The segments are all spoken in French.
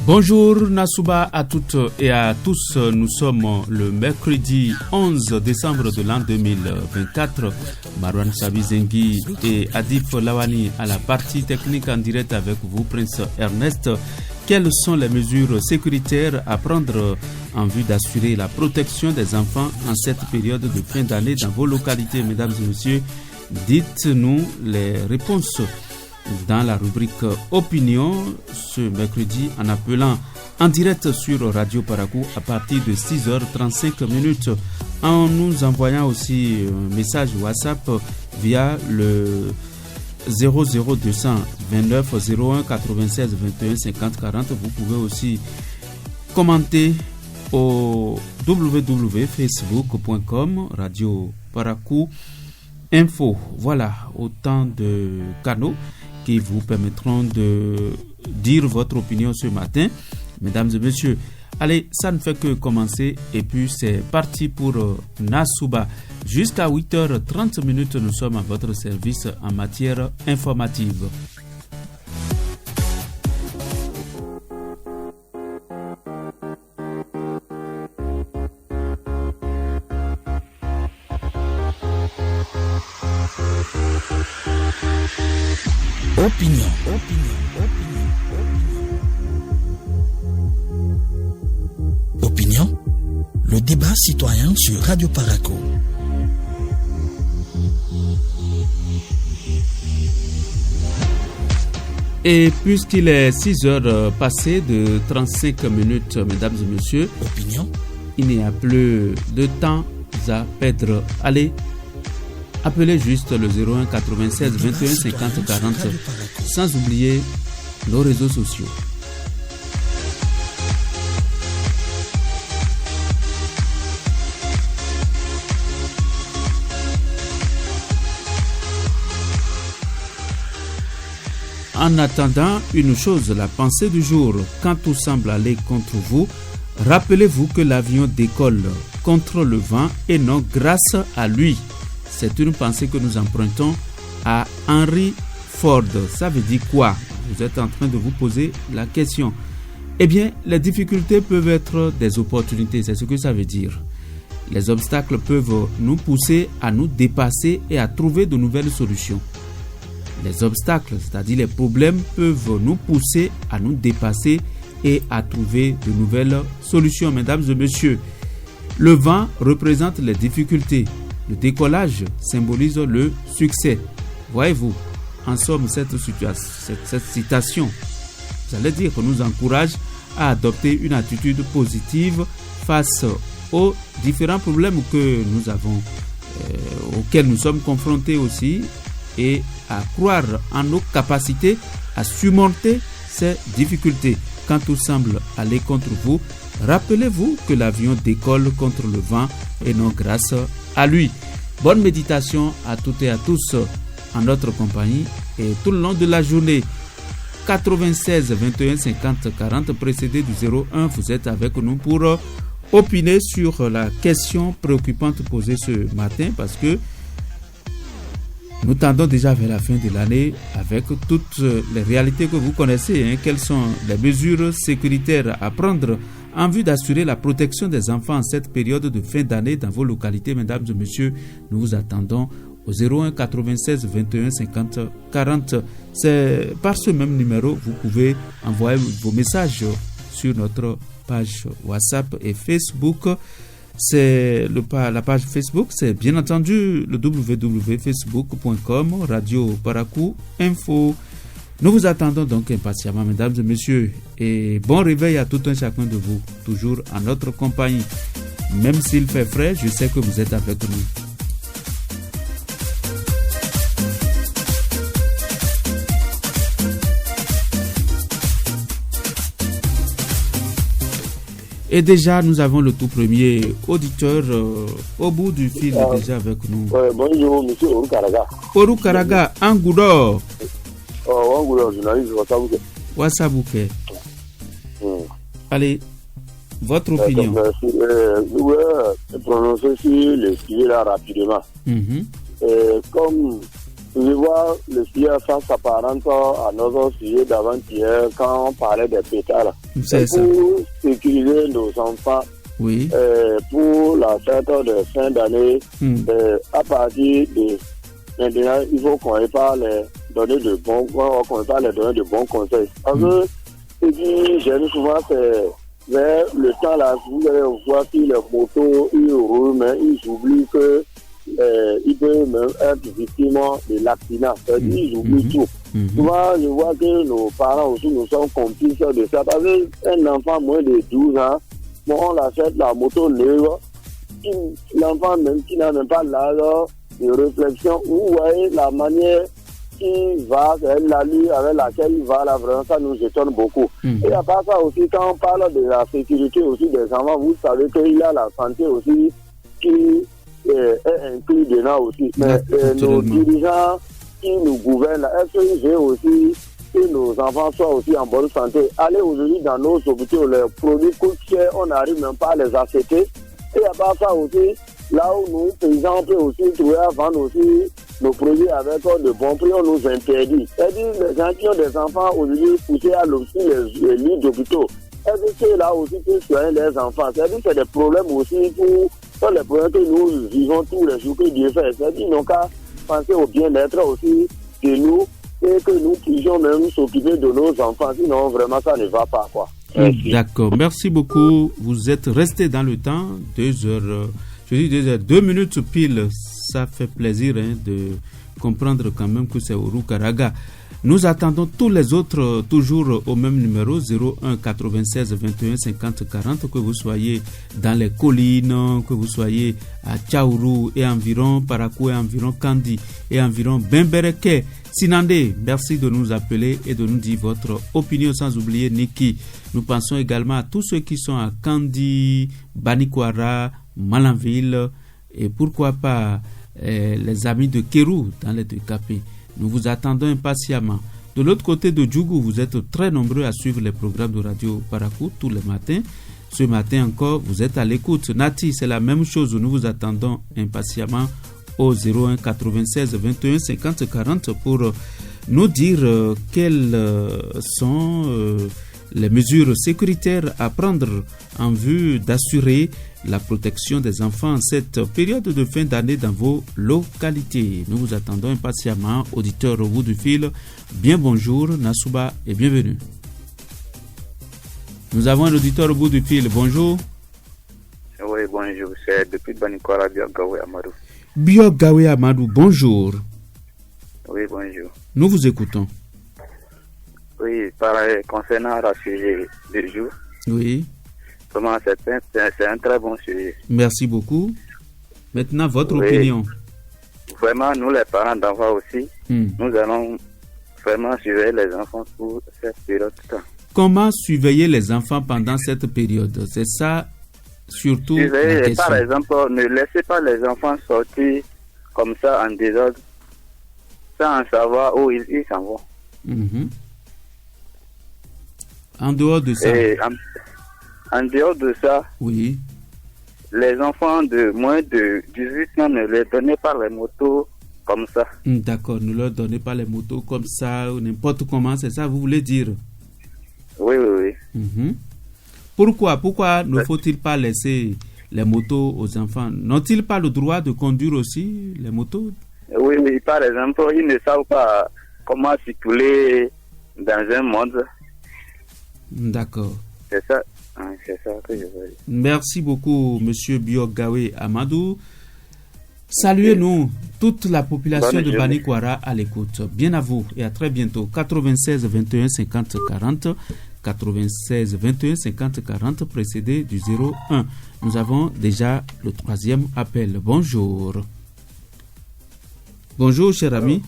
Bonjour Nassouba à toutes et à tous. Nous sommes le mercredi 11 décembre de l'an 2024. Marwan Sabizengi et Adif Lawani à la partie technique en direct avec vous, Prince Ernest. Quelles sont les mesures sécuritaires à prendre en vue d'assurer la protection des enfants en cette période de fin d'année dans vos localités, mesdames et messieurs? Dites-nous les réponses dans la rubrique Opinion ce mercredi en appelant en direct sur Radio Parakou à partir de 6h35 en nous envoyant aussi un message WhatsApp via le 00200 29 01 96 21 50 40. Vous pouvez aussi commenter au www.facebook.com Radio Parakou Info. Voilà autant de canaux qui vous permettront de dire votre opinion ce matin, mesdames et messieurs. Allez, ça ne fait que commencer et puis c'est parti pour Nassouba. Jusqu'à 8h30, nous sommes à votre service en matière informative. Opinion. Opinion, le débat citoyen sur Radio Parakou. Et puisqu'il est 6h passées de 35 minutes, mesdames et messieurs, Opinion, il n'y a plus de temps à perdre. Allez, appelez juste le 01 96 21 50 40, sans oublier nos réseaux sociaux. En attendant, une chose, la pensée du jour, quand tout semble aller contre vous, rappelez-vous que l'avion décolle contre le vent et non grâce à lui. C'est une pensée que nous empruntons à Henry Ford. Ça veut dire quoi? Vous êtes en train de vous poser la question. Eh bien, les difficultés peuvent être des opportunités, c'est ce que ça veut dire. Les obstacles peuvent nous pousser à nous dépasser et à trouver de nouvelles solutions. Les obstacles, c'est-à-dire les problèmes, peuvent nous pousser à nous dépasser et à trouver de nouvelles solutions, mesdames et messieurs. Le vent représente les difficultés. Le décollage symbolise le succès. Voyez-vous, en somme, cette citation, vous allez dire que nous encourage à adopter une attitude positive face aux différents problèmes que nous avons, auxquels nous sommes confrontés aussi, et à croire en nos capacités à surmonter ces difficultés. Quand tout semble aller contre vous, rappelez-vous que l'avion décolle contre le vent et non grâce à lui. Bonne méditation à toutes et à tous en notre compagnie et tout le long de la journée. 96 21 50 40 précédé du 01, vous êtes avec nous pour opiner sur la question préoccupante posée ce matin parce que nous tendons déjà vers la fin de l'année avec toutes les réalités que vous connaissez. Quelles sont les mesures sécuritaires à prendre en vue d'assurer la protection des enfants en cette période de fin d'année dans vos localités, mesdames et messieurs? Nous vous attendons au 01 96 21 50 40. C'est par ce même numéro vous pouvez envoyer vos messages sur notre page WhatsApp et Facebook. C'est la page Facebook, c'est bien entendu le www.facebook.com Radio Parakou Info. Nous vous attendons donc impatiemment, mesdames et messieurs, et bon réveil à tout un chacun de vous, toujours en notre compagnie. Même s'il fait frais, je sais que vous êtes avec nous. Et déjà, nous avons le tout premier auditeur au bout du fil déjà avec nous. Bonjour, monsieur Oru Karaga. Oru Karaga, Angoudor. Angoudor, journaliste Wassabouke. Allez, votre opinion. Merci. Je voulais prononcer sur le sujet là rapidement. Comme je vois le sujet, ça s'apparente à notre sujet d'avant-hier quand on parlait des pétards. C'est ça. Pour sécuriser nos enfants, Oui. pour la fête de fin d'année, à partir de maintenant, il faut qu'on n'ait pas les donner de bons conseils. Parce que ce qui gêne souvent, c'est vers le temps là, vous allez voir si les motos, ils roulent, mais ils oublient que ils peuvent même être victimes de l'accident. C'est-à-dire ils oublient tout. Souvent, je vois que nos parents aussi nous sommes complices de ça. Parce qu'un enfant moins de 12 ans, bon, on l'achète la moto neuve. L'enfant même qui n'a même pas l'âge de réflexion, vous voyez la manière qu'il va, l'allure avec laquelle il va, là, vraiment, ça nous étonne beaucoup. Et à part ça aussi, quand on parle de la sécurité aussi des enfants, vous savez qu'il y a la santé aussi qui est inclus dedans aussi. Mais nos dirigeants qui nous gouvernent, est-ce qu'ils veulent aussi que nos enfants soient aussi en bonne santé? Allez aujourd'hui dans nos hôpitaux, les produits coûtent cher, on n'arrive même pas à les acheter. Et à part ça aussi, là où nous, paysans, on peut aussi trouver à vendre aussi nos produits avec de bons prix, on nous interdit. C'est-à-dire les gens qui ont des enfants aujourd'hui poussés à l'hôpital, les lits d'hôpitaux. Est-ce que c'est là aussi que soignent les enfants? C'est-à-dire que c'est des problèmes aussi pour les problèmes que nous vivons tous les jours que Dieu fait. C'est-à-dire nos cas, penser au bien-être aussi de nous et que nous puissions même s'occuper de nos enfants. Sinon, vraiment, ça ne va pas, quoi. D'accord. Merci beaucoup. Vous êtes resté dans le temps. 2 heures. Je dis 2 heures. 2 minutes pile. Ça fait plaisir de comprendre quand même que c'est Ourou Karaga. Nous attendons tous les autres toujours au même numéro 01 96 21 50 40, que vous soyez dans les collines, que vous soyez à Tchaourou et environ, Parakou et environ, Kandi et environ, Bembereke, Sinandé. Merci de nous appeler et de nous dire votre opinion, sans oublier Niki. Nous pensons également à tous ceux qui sont à Kandi, Banikwara, Malanville et pourquoi pas les amis de Kérou dans les deux capés. Nous vous attendons impatiemment. De l'autre côté de Djougou, vous êtes très nombreux à suivre les programmes de Radio Parakou tous les matins. Ce matin encore, vous êtes à l'écoute. Nati, c'est la même chose. Nous vous attendons impatiemment au 01 96 21 50 40 pour nous dire quelles sont les mesures sécuritaires à prendre en vue d'assurer la protection des enfants en cette période de fin d'année dans vos localités. Nous vous attendons impatiemment, auditeurs au bout du fil. Bien bonjour, Nassouba, et bienvenue. Nous avons un auditeur au bout du fil. Bonjour. Oui, bonjour. C'est depuis Banikwara, Biogawé Amadou. Biogawé Amadou, bonjour. Oui, bonjour. Nous vous écoutons. Oui, concernant le sujet du jour. Oui. Comment c'est un très bon sujet. Merci beaucoup. Maintenant, votre opinion. Vraiment, nous les parents d'enfants aussi, nous allons vraiment surveiller les enfants pour cette période de temps. Comment surveiller les enfants pendant cette période? C'est ça, surtout la question. Par exemple, ne laissez pas les enfants sortir comme ça en désordre, sans savoir où ils s'en vont. En dehors de ça. En dehors de ça, oui. Les enfants de moins de 18 ans, ne leur donnez pas les motos comme ça. D'accord, ne leur donnez pas les motos comme ça, ou n'importe comment, c'est ça vous voulez dire? Oui, oui, oui. Pourquoi ne faut-il pas laisser les motos aux enfants? N'ont-ils pas le droit de conduire aussi les motos? Oui, mais par exemple, ils ne savent pas comment circuler dans un monde. D'accord. C'est ça que je veux dire. Merci beaucoup, monsieur Biogawé Amadou. Saluez-nous, toute la population de Banikwara à l'écoute. Bien à vous et à très bientôt. 96 21 50 40, 96 21 50 40, précédé du 01. Nous avons déjà le 3e appel. Bonjour. Bonjour, cher ami.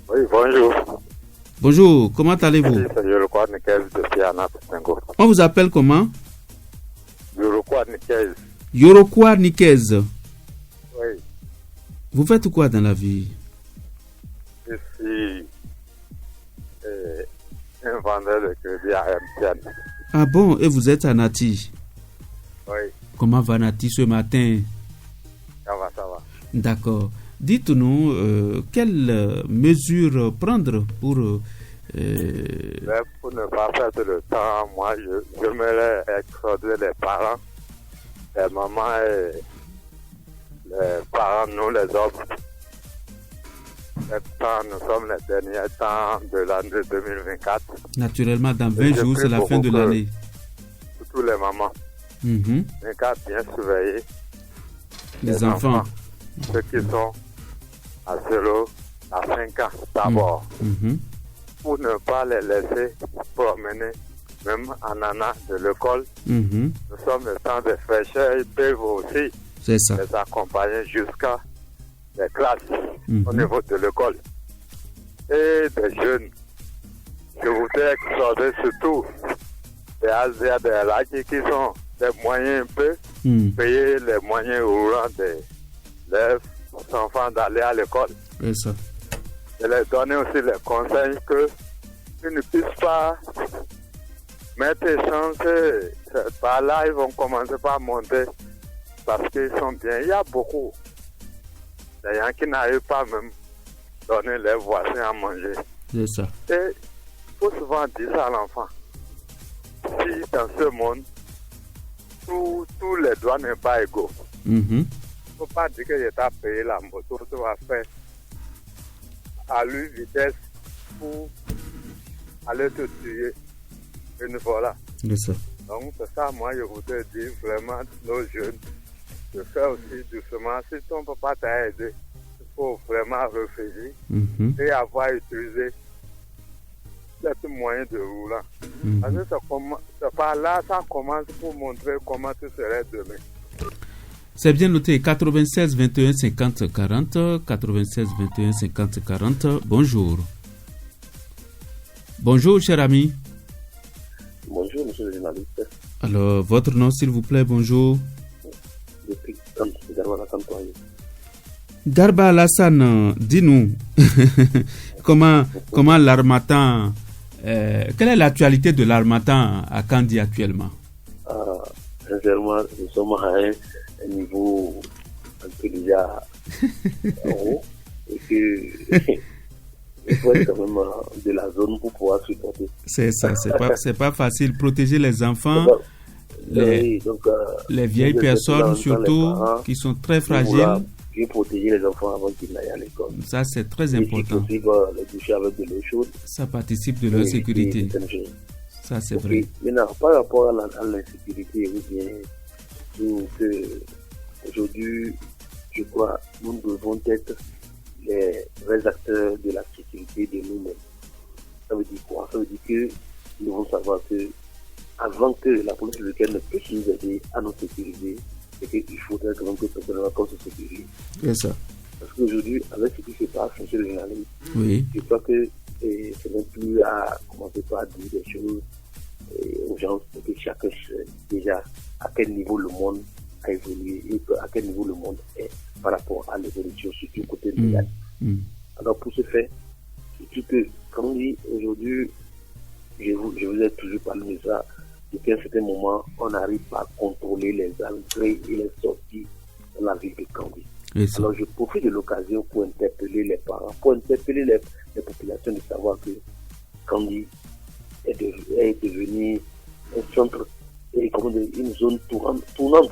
Oui, bonjour. Bonjour, comment allez-vous? On vous appelle comment? Yorokwa Nikez. Oui. Vous faites quoi dans la vie? Je suis un vendeur de crédit à MTN. Ah bon, et vous êtes à Nati? Oui. Comment va Nati ce matin? Ça va. D'accord. Dites-nous quelles mesures prendre pour... Mais pour ne pas perdre le temps, moi, je me exhorter les parents, les mamans et les parents, nous les hommes. Nous sommes les derniers temps de l'année 2024. Naturellement, dans 20 jours, c'est la fin de l'année. Pour tous les mamans, les cas bien surveiller les enfants. Ceux qui sont à 0 à 5 ans d'abord. Pour ne pas les laisser promener, même en allant de l'école. Nous sommes le temps de fraîcheur, ils peuvent aussi les accompagner jusqu'à les classes au niveau de l'école. Et des jeunes, je voudrais exhorter surtout des Asiens, des Laki qui sont des moyens un peu, payer les moyens roulants des enfants d'aller à l'école. C'est ça. Et leur donner aussi les conseils qu'ils ne puissent pas mettre chance. Par là, ils vont commencer par monter parce qu'ils sont bien. Il y a beaucoup de gens qui n'arrivent pas même à donner leurs voisins à manger. C'est ça. Et il faut souvent dire ça à l'enfant. Si dans ce monde, tous les droits ne sont pas égaux. Il ne faut pas dire que l'État a payé la moto, tu vas faire à lui vitesse pour aller te tuer. Et voilà. C'est ça. Donc c'est ça, moi je voudrais dire vraiment nos jeunes de faire aussi doucement. Si ton papa t'a aidé, il faut vraiment réfléchir et avoir utilisé ces moyens de roulant. Parce que c'est par là ça commence pour montrer comment tu serais demain. C'est bien noté. 96 21 50 40. 96 21 50 40. Bonjour. Bonjour, cher ami. Bonjour, monsieur le journaliste. Alors, votre nom, s'il vous plaît, bonjour. Depuis Garba Alassane. Garba Alassane, dis-nous, comment l'Harmattan, quelle est l'actualité de l'Harmattan à Kandi actuellement? Sincèrement, nous sommes à un niveau un peu déjà haut et que il faut être quand même de la zone pour pouvoir supporter. C'est ça, c'est pas facile. Protéger les enfants, les vieilles personnes surtout, qui sont très fragiles. Bien protéger les enfants avant qu'ils n'aillent à l'école. Ça, c'est très important. Et si possible, les doucher avec de l'eau chaude. Ça participe de leur sécurité. Ça, c'est vrai. Maintenant, par rapport à l'insécurité, ou bien tout aujourd'hui, je crois, nous devons être les vrais acteurs de la sécurité de nous-mêmes. Ça veut dire quoi? Ça veut dire que nous devons savoir que avant que la police locale ne puisse nous aider à nous sécuriser, c'est qu'il faudrait quand même que personnellement qu'on se sécurise. C'est ça. Parce qu'aujourd'hui, avec ce qui se passe, monsieur le journaliste, je crois que c'est même plus à commencer par dire des choses aux gens, que chacun sait déjà à quel niveau le monde a évolué et à quel niveau le monde est par rapport à l'évolution, surtout côté légal. Alors pour ce faire, surtout que quand on dit aujourd'hui, je vous ai toujours parlé de ça, depuis un certain moment, on n'arrive pas à contrôler les entrées et les sorties dans la ville de Kandi. Alors je profite de l'occasion pour interpeller les parents, pour interpeller les populations de savoir que Kandi est devenu un centre et une zone tournante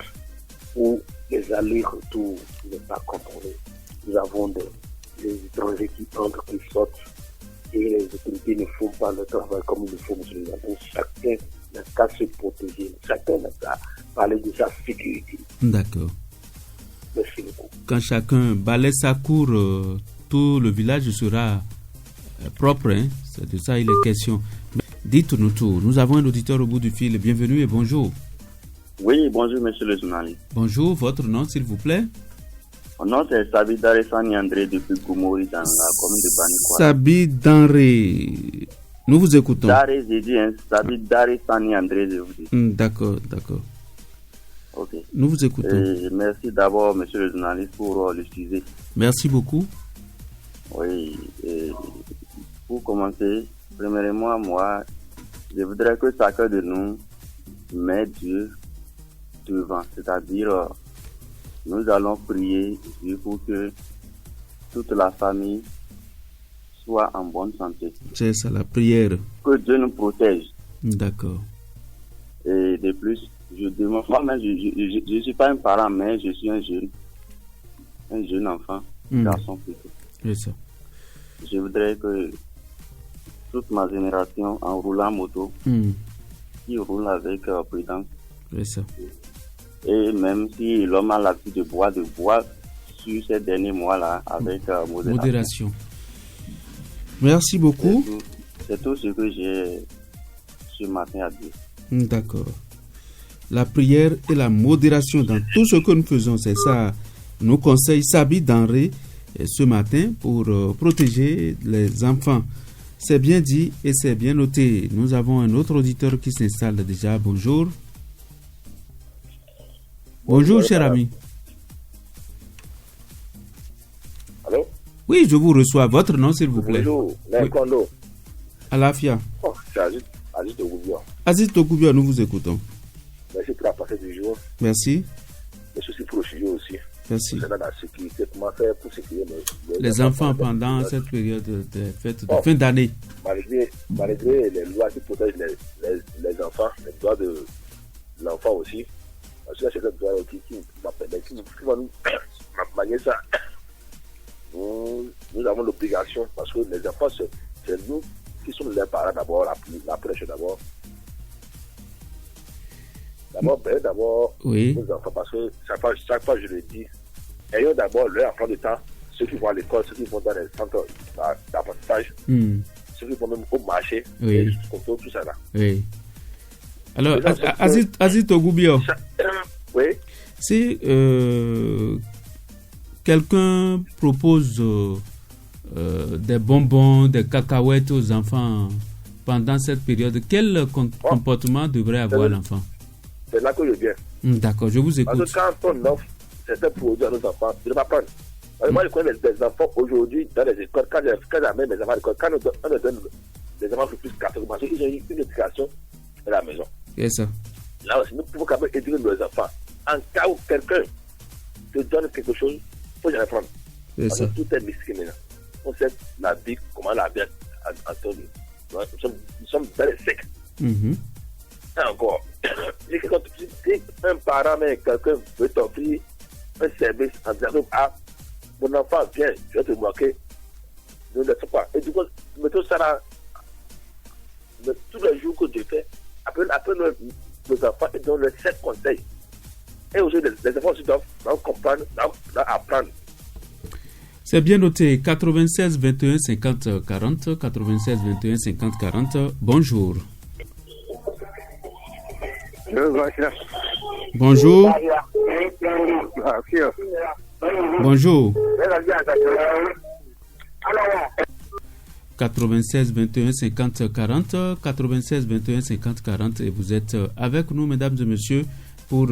où les allers-retours ne sont pas contrôlés. Nous avons des étrangers qui entrent, qui sortent et les autorités ne font pas le travail comme il le faut. Donc chacun n'a qu'à se protéger, chacun n'a qu'à parler de sa sécurité. D'accord. Merci beaucoup. Quand chacun balaie sa cour, tout le village sera propre. Hein? C'est de ça il est question. Dites-nous tout. Nous avons un auditeur au bout du fil. Bienvenue et bonjour. Oui, bonjour monsieur le journaliste. Bonjour, votre nom s'il vous plaît? Mon nom c'est Sabi Daré Sani André depuis Goumouri dans la commune de Banikwa. Sabi Daré, nous vous écoutons. Daré, j'ai dit, hein, Sabi Daré Sani André, je vous dis. D'accord. Ok. Nous vous écoutons. Merci d'abord monsieur le journaliste pour le sujet. Merci beaucoup. Oui, pour commencer, premièrement, moi, je voudrais que chacun de nous mette Dieu devant, c'est-à-dire nous allons prier Dieu pour que toute la famille soit en bonne santé. C'est ça, la prière. Que Dieu nous protège. D'accord. Et de plus, je demande, moi-même, je ne suis pas un parent, mais je suis un jeune enfant, garçon plutôt. C'est ça. Je voudrais que toute ma génération, en roulant moto, qui roule avec prudence. C'est ça. Et même si l'homme a l'habitude de boire sur ces derniers mois-là avec modération. Merci beaucoup. C'est tout ce que j'ai ce matin à dire. D'accord. La prière et la modération dans tout ce que nous faisons, c'est ça. Nous conseille Sabi Denré ce matin pour protéger les enfants. C'est bien dit et c'est bien noté. Nous avons un autre auditeur qui s'installe déjà. Bonjour. Bonjour, cher ami. Allô? Oui, je vous reçois. Votre nom, s'il vous plaît. Bonjour, Kondo. Alafia. Oh, c'est Aziz Togoubia. Aziz Togoubia, nous vous écoutons. Merci pour la passée du jour. Merci. Merci aussi pour le sujet aussi. Merci. Concernant la sécurité, comment faire pour sécuriser les enfants pendant cette période de fête de fin d'année. Malgré les lois qui protègent les enfants, les droits de l'enfant aussi, parce que c'est un droit qui va nous manier ça. Nous avons l'obligation, parce que les enfants, c'est nous qui sommes les parents d'abord, la première chose d'abord. D'abord, oui. Nos enfants, parce que chaque fois je le dis, ayons d'abord leur enfant de temps, ceux qui vont à l'école, ceux qui vont dans les centres d'apprentissage, ceux qui vont même au marché, oui. Tout ça là. Oui. Alors, Aziz Togoubia, oui. Si quelqu'un propose des bonbons, des cacahuètes aux enfants pendant cette période, quel comportement devrait avoir l'enfant? C'est là que je viens. D'accord, je vous écoute. Parce que quand on offre certains produits à nos enfants, je ne vais pas prendre. Moi, je connais des enfants aujourd'hui dans les écoles. Quand j'amène mes enfants à l'école, quand on leur donne des enfants plus 4 parce qu'ils ont eu une éducation à la maison. C'est ça. Là aussi, nous pouvons quand même éduquer nos enfants. En cas où quelqu'un te donne quelque chose, il faut jamais prendre. C'est parce ça. que tout est mystique maintenant. On sait la vie, comment la vie a tourné. Nous sommes dans les secs. Et encore, si un parent, mais quelqu'un veut t'offrir un service en disant, mon enfant, viens, je vais te moquer. Ne le laisse pas. Et du coup, mettons ça là, tous les jours que tu fais, après nos enfants, ils donnent les 7 conseils. Et aussi, les enfants aussi doivent comprendre, doivent apprendre. C'est bien noté. 96 21 50 40. 96 21 50 40. Bonjour. Bonjour. Bonjour. 96 21 50 40. 96 21 50 40. Et vous êtes avec nous, mesdames et messieurs, pour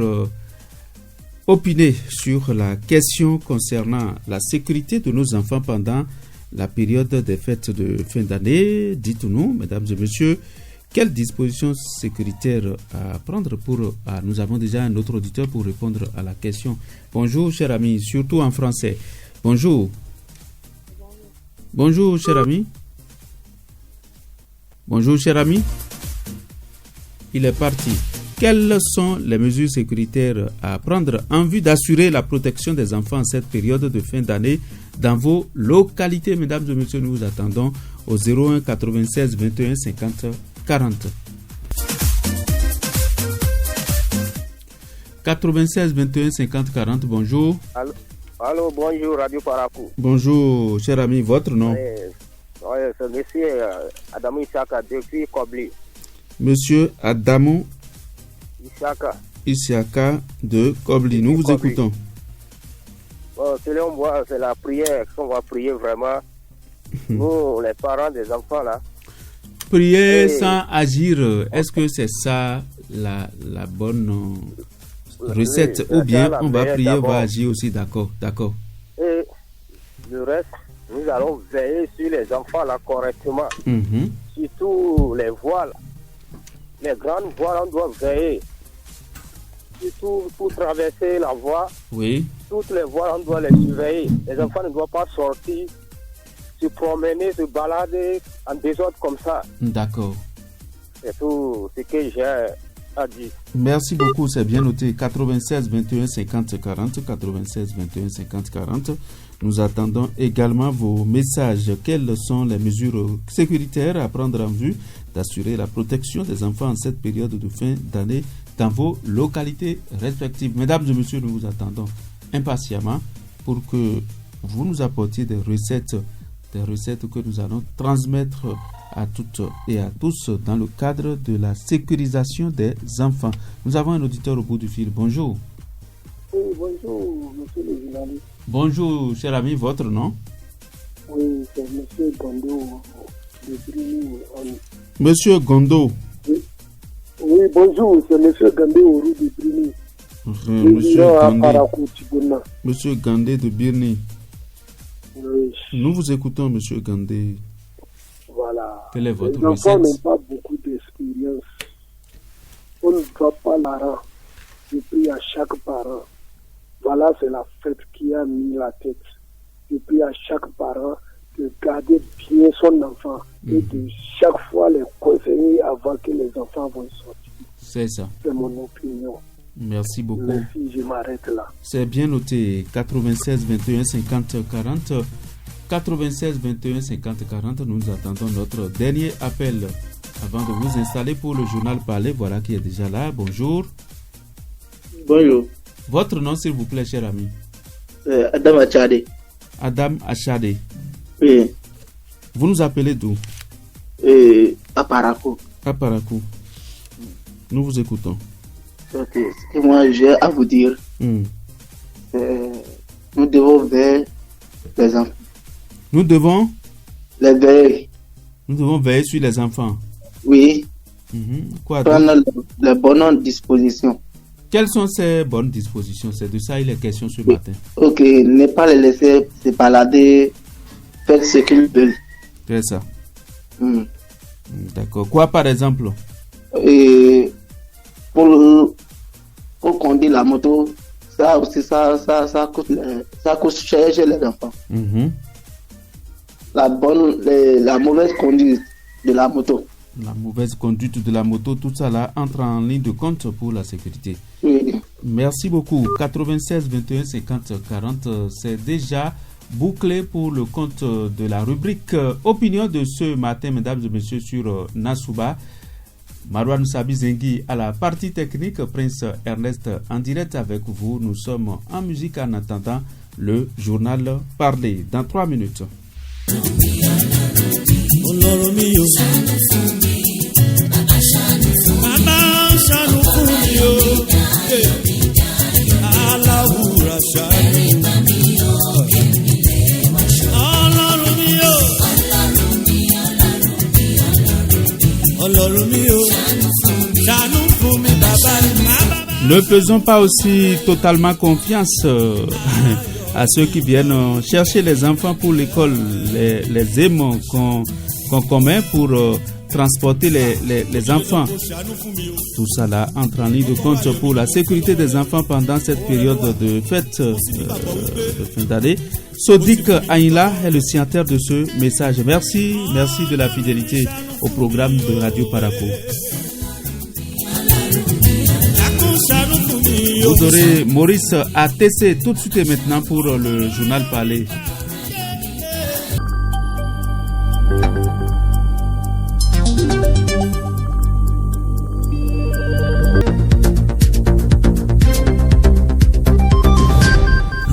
opiner sur la question concernant la sécurité de nos enfants pendant la période des fêtes de fin d'année. Dites-nous, mesdames et messieurs, quelles dispositions sécuritaires à prendre pour... nous avons déjà un autre auditeur pour répondre à la question. Bonjour, cher ami, surtout en français. Bonjour. Bonjour, cher ami. Bonjour, cher ami. Il est parti. Quelles sont les mesures sécuritaires à prendre en vue d'assurer la protection des enfants en cette période de fin d'année dans vos localités? Mesdames et messieurs, nous vous attendons au 01 96 21 50 40. 96 21 50 40, bonjour. Allô, bonjour, Radio Parakou. Bonjour, cher ami, votre nom? Oui, c'est monsieur Adamou Isaka depuis Kobli. Monsieur Adamou Isaka de Kobli, nous vous écoutons. Bon, selon moi, c'est la prière qu'on va prier vraiment. Nous, les parents des enfants là. Prier sans agir, est-ce que c'est ça la bonne recette? Ou bien on va prier, on va agir aussi, d'accord. Et le reste, nous allons veiller sur les enfants là correctement. Surtout les voiles. Les grandes voiles, on doit veiller. Surtout pour traverser la voie. Oui. toutes les voies, on doit les surveiller. Les enfants ne doivent pas sortir, se promener, se balader en désordre comme ça. D'accord. C'est tout ce que j'ai à dire. Merci beaucoup, c'est bien noté. 96 21 50 40, 96 21 50 40. Nous attendons également vos messages. Quelles sont les mesures sécuritaires à prendre en vue d'assurer la protection des enfants en cette période de fin d'année dans vos localités respectives? Mesdames et messieurs, nous vous attendons impatiemment pour que vous nous apportiez des recettes que nous allons transmettre à toutes et à tous dans le cadre de la sécurisation des enfants. Nous avons un auditeur au bout du fil. Bonjour. Oui, bonjour, monsieur le journaliste. Bonjour, cher ami, votre nom? Oui, c'est monsieur Gondo de Bruni. Monsieur Gondo. Oui, bonjour, c'est monsieur Gondo de Bruni. Monsieur Gandé de Birni. Oui. Nous vous écoutons, monsieur Gandé. Voilà. Quelle est votre recette? Les enfants n'ont pas beaucoup d'expérience. On ne doit pas la rendre. Je prie à chaque parent. Voilà, c'est la fête qui a mis la tête. Je prie à chaque parent de garder bien son enfant et de chaque fois les conseiller avant que les enfants vont sortir. C'est ça. C'est mon opinion. Merci beaucoup. Merci, je m'arrête là. C'est bien noté. 96 21 50 40. 96 21 50 40. Nous attendons notre dernier appel avant de vous installer pour le journal parlé. Voilà qui est déjà là. Bonjour. Bonjour. Votre nom, s'il vous plaît, cher ami? Adam Achade. Adam Achade. Oui. Vous nous appelez d'où? À Parakou. À Parakou. Nous vous écoutons. Ok. Ce que moi j'ai à vous dire, nous devons veiller les enfants. Nous devons les veiller. Nous devons veiller sur les enfants. Oui. Quoi prendre les bonnes dispositions. Quelles sont ces bonnes dispositions? C'est de ça il est question ce matin. Ok, ne pas les laisser se balader, faire ce qu'ils veulent. C'est ça. D'accord. Quoi par exemple? Pour conduire la moto, ça aussi, ça coûte cher chez les enfants. La mauvaise conduite de la moto. La mauvaise conduite de la moto, tout ça là entre en ligne de compte pour la sécurité. Oui. Merci beaucoup. 96 21 50 40, c'est déjà bouclé pour le compte de la rubrique opinion de ce matin, mesdames et messieurs, sur Nasouba. Marouane Sabi-Zengui à la partie technique, Prince Ernest en direct avec vous. Nous sommes en musique en attendant le journal parlé dans 3 minutes. Ne faisons pas aussi totalement confiance à ceux qui viennent chercher les enfants pour l'école, les aimants qu'on commet pour transporter les enfants. Tout ça là entre en ligne de compte pour la sécurité des enfants pendant cette période de fête de fin d'année. Sodik Aïla est le signataire de ce message. Merci de la fidélité au programme de Radio Parakou. Vous aurez Maurice ATC tout de suite et maintenant pour le journal parlé.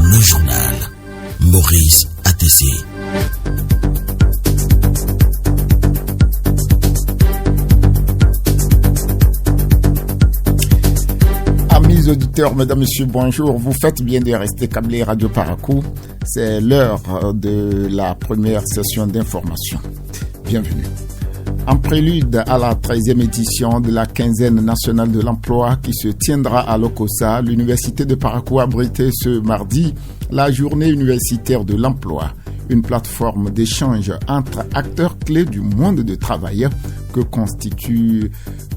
Le journal Maurice ATC. Auditeurs, mesdames, messieurs, bonjour. Vous faites bien de rester câblés Radio Parakou. C'est l'heure de la première session d'information. Bienvenue. En prélude à la 13e édition de la quinzaine nationale de l'emploi qui se tiendra à Lokossa, l'université de Parakou a abrité ce mardi la journée universitaire de l'emploi, une plateforme d'échange entre acteurs clés du monde du travail que constituent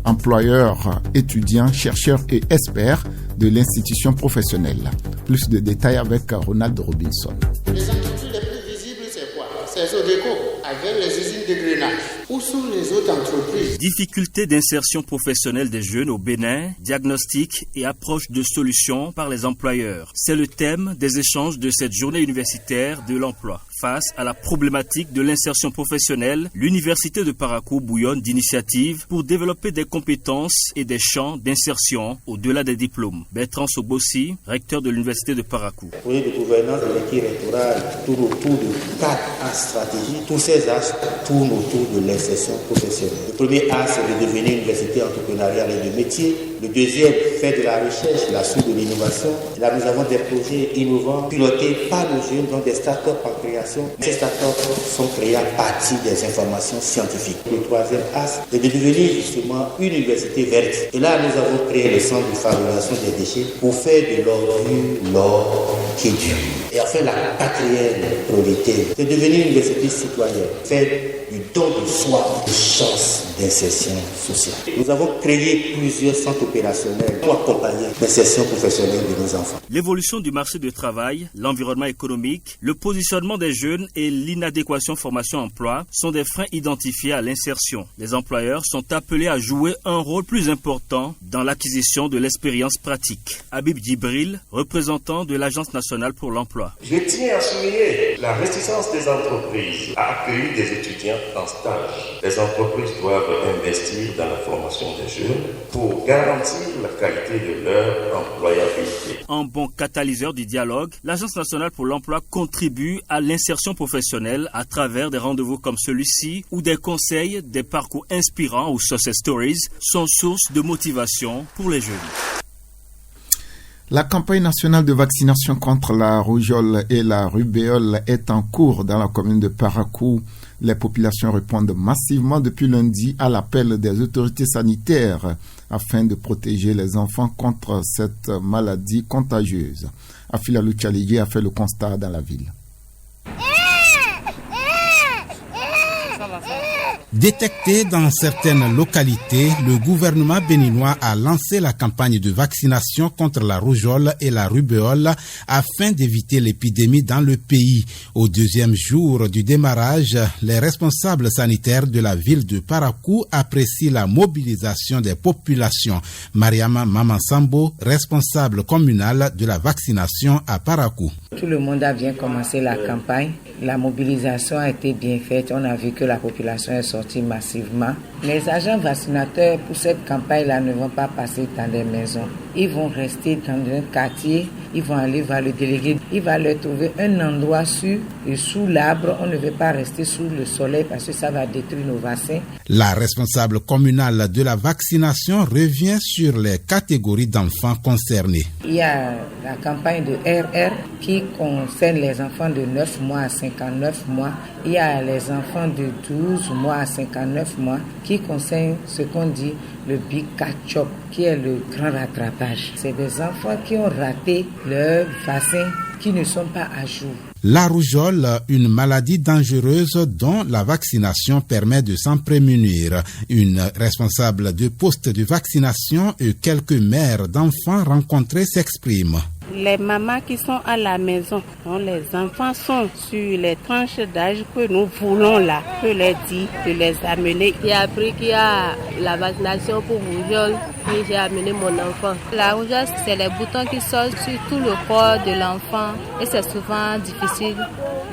employeurs, étudiants, chercheurs et experts de l'institution professionnelle. Plus de détails avec Ronald Robinson. Les entreprises les plus visibles, c'est quoi? C'est Sodeco, avec les usines de Grenache. Où sont les autres entreprises? Difficulté d'insertion professionnelle des jeunes au Bénin, diagnostic et approche de solutions par les employeurs. C'est le thème des échanges de cette journée universitaire de l'emploi. Face à la problématique de l'insertion professionnelle, l'Université de Parakou bouillonne d'initiatives pour développer des compétences et des champs d'insertion au-delà des diplômes. Bertrand Sobossi, recteur de l'Université de Parakou. Le projet de gouvernance de l'équipe rectorale tourne autour de 4 axes stratégiques. Tous ces axes tournent autour de l'insertion professionnelle. Le premier axe est de devenir une université entrepreneuriale et de métier. Le deuxième fait de la recherche, la suite de l'innovation. Là, nous avons des projets innovants pilotés par nos jeunes, donc des startups en création. Ces startups sont créées à partir des informations scientifiques. Le troisième axe est de devenir justement une université verte. Et là, nous avons créé le centre de valorisation des déchets pour faire de l'or qui dure. Et enfin, la quatrième priorité, c'est de devenir une université citoyenne, faire du don de soi, de chance d'insertion sociale. Nous avons créé plusieurs centres opérationnels pour accompagner l'insertion professionnelle de nos enfants. L'évolution du marché du travail, l'environnement économique, le positionnement des jeunes et l'inadéquation formation-emploi sont des freins identifiés à l'insertion. Les employeurs sont appelés à jouer un rôle plus important dans l'acquisition de l'expérience pratique. Habib Djibril, représentant de l'Agence nationale pour l'emploi. Je tiens à souligner la réticence des entreprises à accueillir des étudiants en stage. Les entreprises doivent investir dans la formation des jeunes pour garantir la qualité de leur employabilité. Un bon catalyseur du dialogue, l'Agence nationale pour l'emploi contribue à l'insertion professionnelle à travers des rendez-vous comme celui-ci où des conseils, des parcours inspirants ou success stories sont source de motivation pour les jeunes. La campagne nationale de vaccination contre la rougeole et la rubéole est en cours dans la commune de Parakou. Les populations répondent massivement depuis lundi à l'appel des autorités sanitaires afin de protéger les enfants contre cette maladie contagieuse. Afila Luchaligi a fait le constat dans la ville. Détecté dans certaines localités, le gouvernement béninois a lancé la campagne de vaccination contre la rougeole et la rubéole afin d'éviter l'épidémie dans le pays. Au deuxième jour du démarrage, les responsables sanitaires de la ville de Parakou apprécient la mobilisation des populations. Mariama Mamansambo, responsable communale de la vaccination à Parakou. Tout le monde a bien commencé la campagne. La mobilisation a été bien faite. On a vu que la population est sortie massivement. Les agents vaccinateurs pour cette campagne-là ne vont pas passer dans des maisons. Ils vont rester dans un quartier. Ils vont aller vers le délégué. Il va leur trouver un endroit sûr et sous l'arbre. On ne veut pas rester sous le soleil parce que ça va détruire nos vaccins. La responsable communale de la vaccination revient sur les catégories d'enfants concernés. Il y a la campagne de RR qui concerne les enfants de 9 mois à 59 mois. Il y a les enfants de 12 mois à 59 mois qui concerne ce qu'on dit le Big Catch-up, qui est le grand rattrapage. C'est des enfants qui ont raté leur vaccin, qui ne sont pas à jour. La rougeole, une maladie dangereuse dont la vaccination permet de s'en prémunir. Une responsable de poste de vaccination et quelques mères d'enfants rencontrés s'expriment. Les mamans qui sont à la maison, dont les enfants sont sur les tranches d'âge que nous voulons là, je leur dis de les amener. J'ai appris qu'il y a la vaccination pour rougeole et j'ai amené mon enfant. La rougeole, c'est les boutons qui sortent sur tout le corps de l'enfant et c'est souvent difficile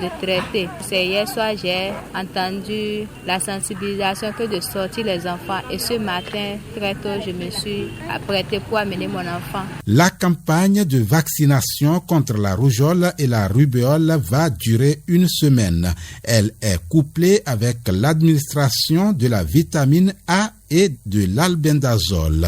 de traiter. C'est hier soir, j'ai entendu la sensibilisation que de sortir les enfants et ce matin, très tôt, je me suis apprêtée pour amener mon enfant. La campagne de vaccination contre la rougeole et la rubéole va durer une semaine. Elle est couplée avec l'administration de la vitamine A et de l'albendazole.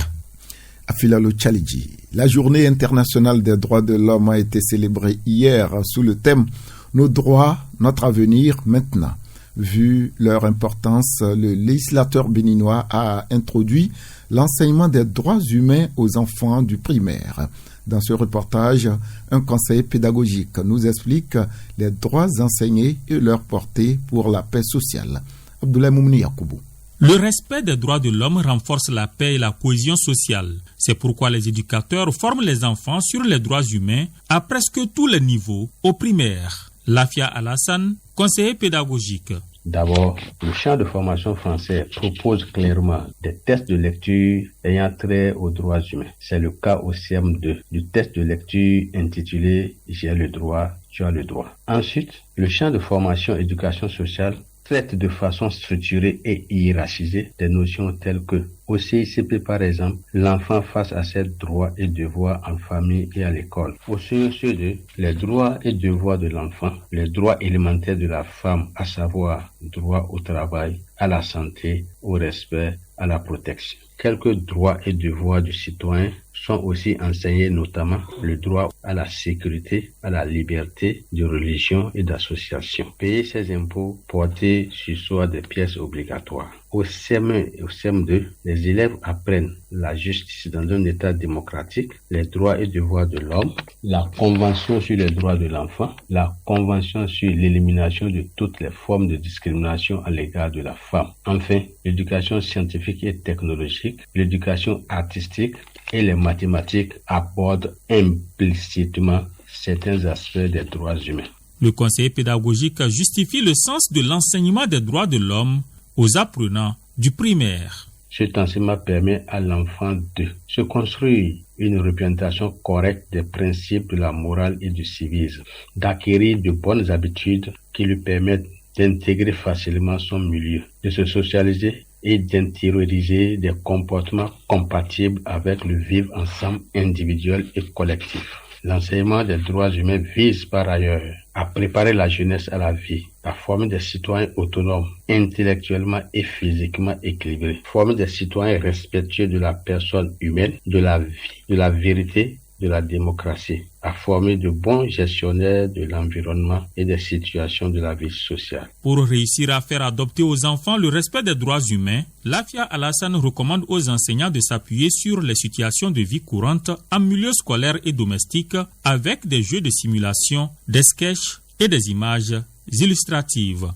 Afilalo Chaliji. La journée internationale des droits de l'homme a été célébrée hier sous le thème « Nos droits, notre avenir maintenant ». Vu leur importance, le législateur béninois a introduit l'enseignement des droits humains aux enfants du primaire. Dans ce reportage, un conseiller pédagogique nous explique les droits enseignés et leur portée pour la paix sociale. Abdoulaye Moumouni Yakoubou. Le respect des droits de l'homme renforce la paix et la cohésion sociale. C'est pourquoi les éducateurs forment les enfants sur les droits humains à presque tous les niveaux, au primaire. Lafia Alassane, conseiller pédagogique. D'abord, le champ de formation français propose clairement des tests de lecture ayant trait aux droits humains. C'est le cas au CM2 du test de lecture intitulé « J'ai le droit, tu as le droit ». Ensuite, le champ de formation éducation sociale traite de façon structurée et hiérarchisée des notions telles que, au CICP par exemple, l'enfant face à ses droits et devoirs en famille et à l'école. Au CE2, les droits et devoirs de l'enfant, les droits élémentaires de la femme, à savoir droit au travail, à la santé, au respect, à la protection. Quelques droits et devoirs du citoyen sont aussi enseignés, notamment le droit à la sécurité, à la liberté de religion et d'association. Payer ses impôts, porter sur soi des pièces obligatoires. Au CM1 et au CM2, les élèves apprennent la justice dans un État démocratique, les droits et devoirs de l'homme, la Convention sur les droits de l'enfant, la Convention sur l'élimination de toutes les formes de discrimination à l'égard de la femme. Enfin, l'éducation scientifique et technologique, l'éducation artistique et les mathématiques abordent implicitement certains aspects des droits humains. Le conseiller pédagogique justifie le sens de l'enseignement des droits de l'homme aux apprenants du primaire. Cet enseignement permet à l'enfant de se construire une représentation correcte des principes de la morale et du civisme, d'acquérir de bonnes habitudes qui lui permettent d'intégrer facilement son milieu, de se socialiser et d'intérioriser des comportements compatibles avec le vivre ensemble individuel et collectif. L'enseignement des droits humains vise par ailleurs à préparer la jeunesse à la vie, à former des citoyens autonomes, intellectuellement et physiquement équilibrés, former des citoyens respectueux de la personne humaine, de la vie, de la vérité, de la démocratie, à former de bons gestionnaires de l'environnement et des situations de la vie sociale. Pour réussir à faire adopter aux enfants le respect des droits humains, Lafia Alassane recommande aux enseignants de s'appuyer sur les situations de vie courante en milieu scolaire et domestique avec des jeux de simulation, des sketchs et des images illustratives.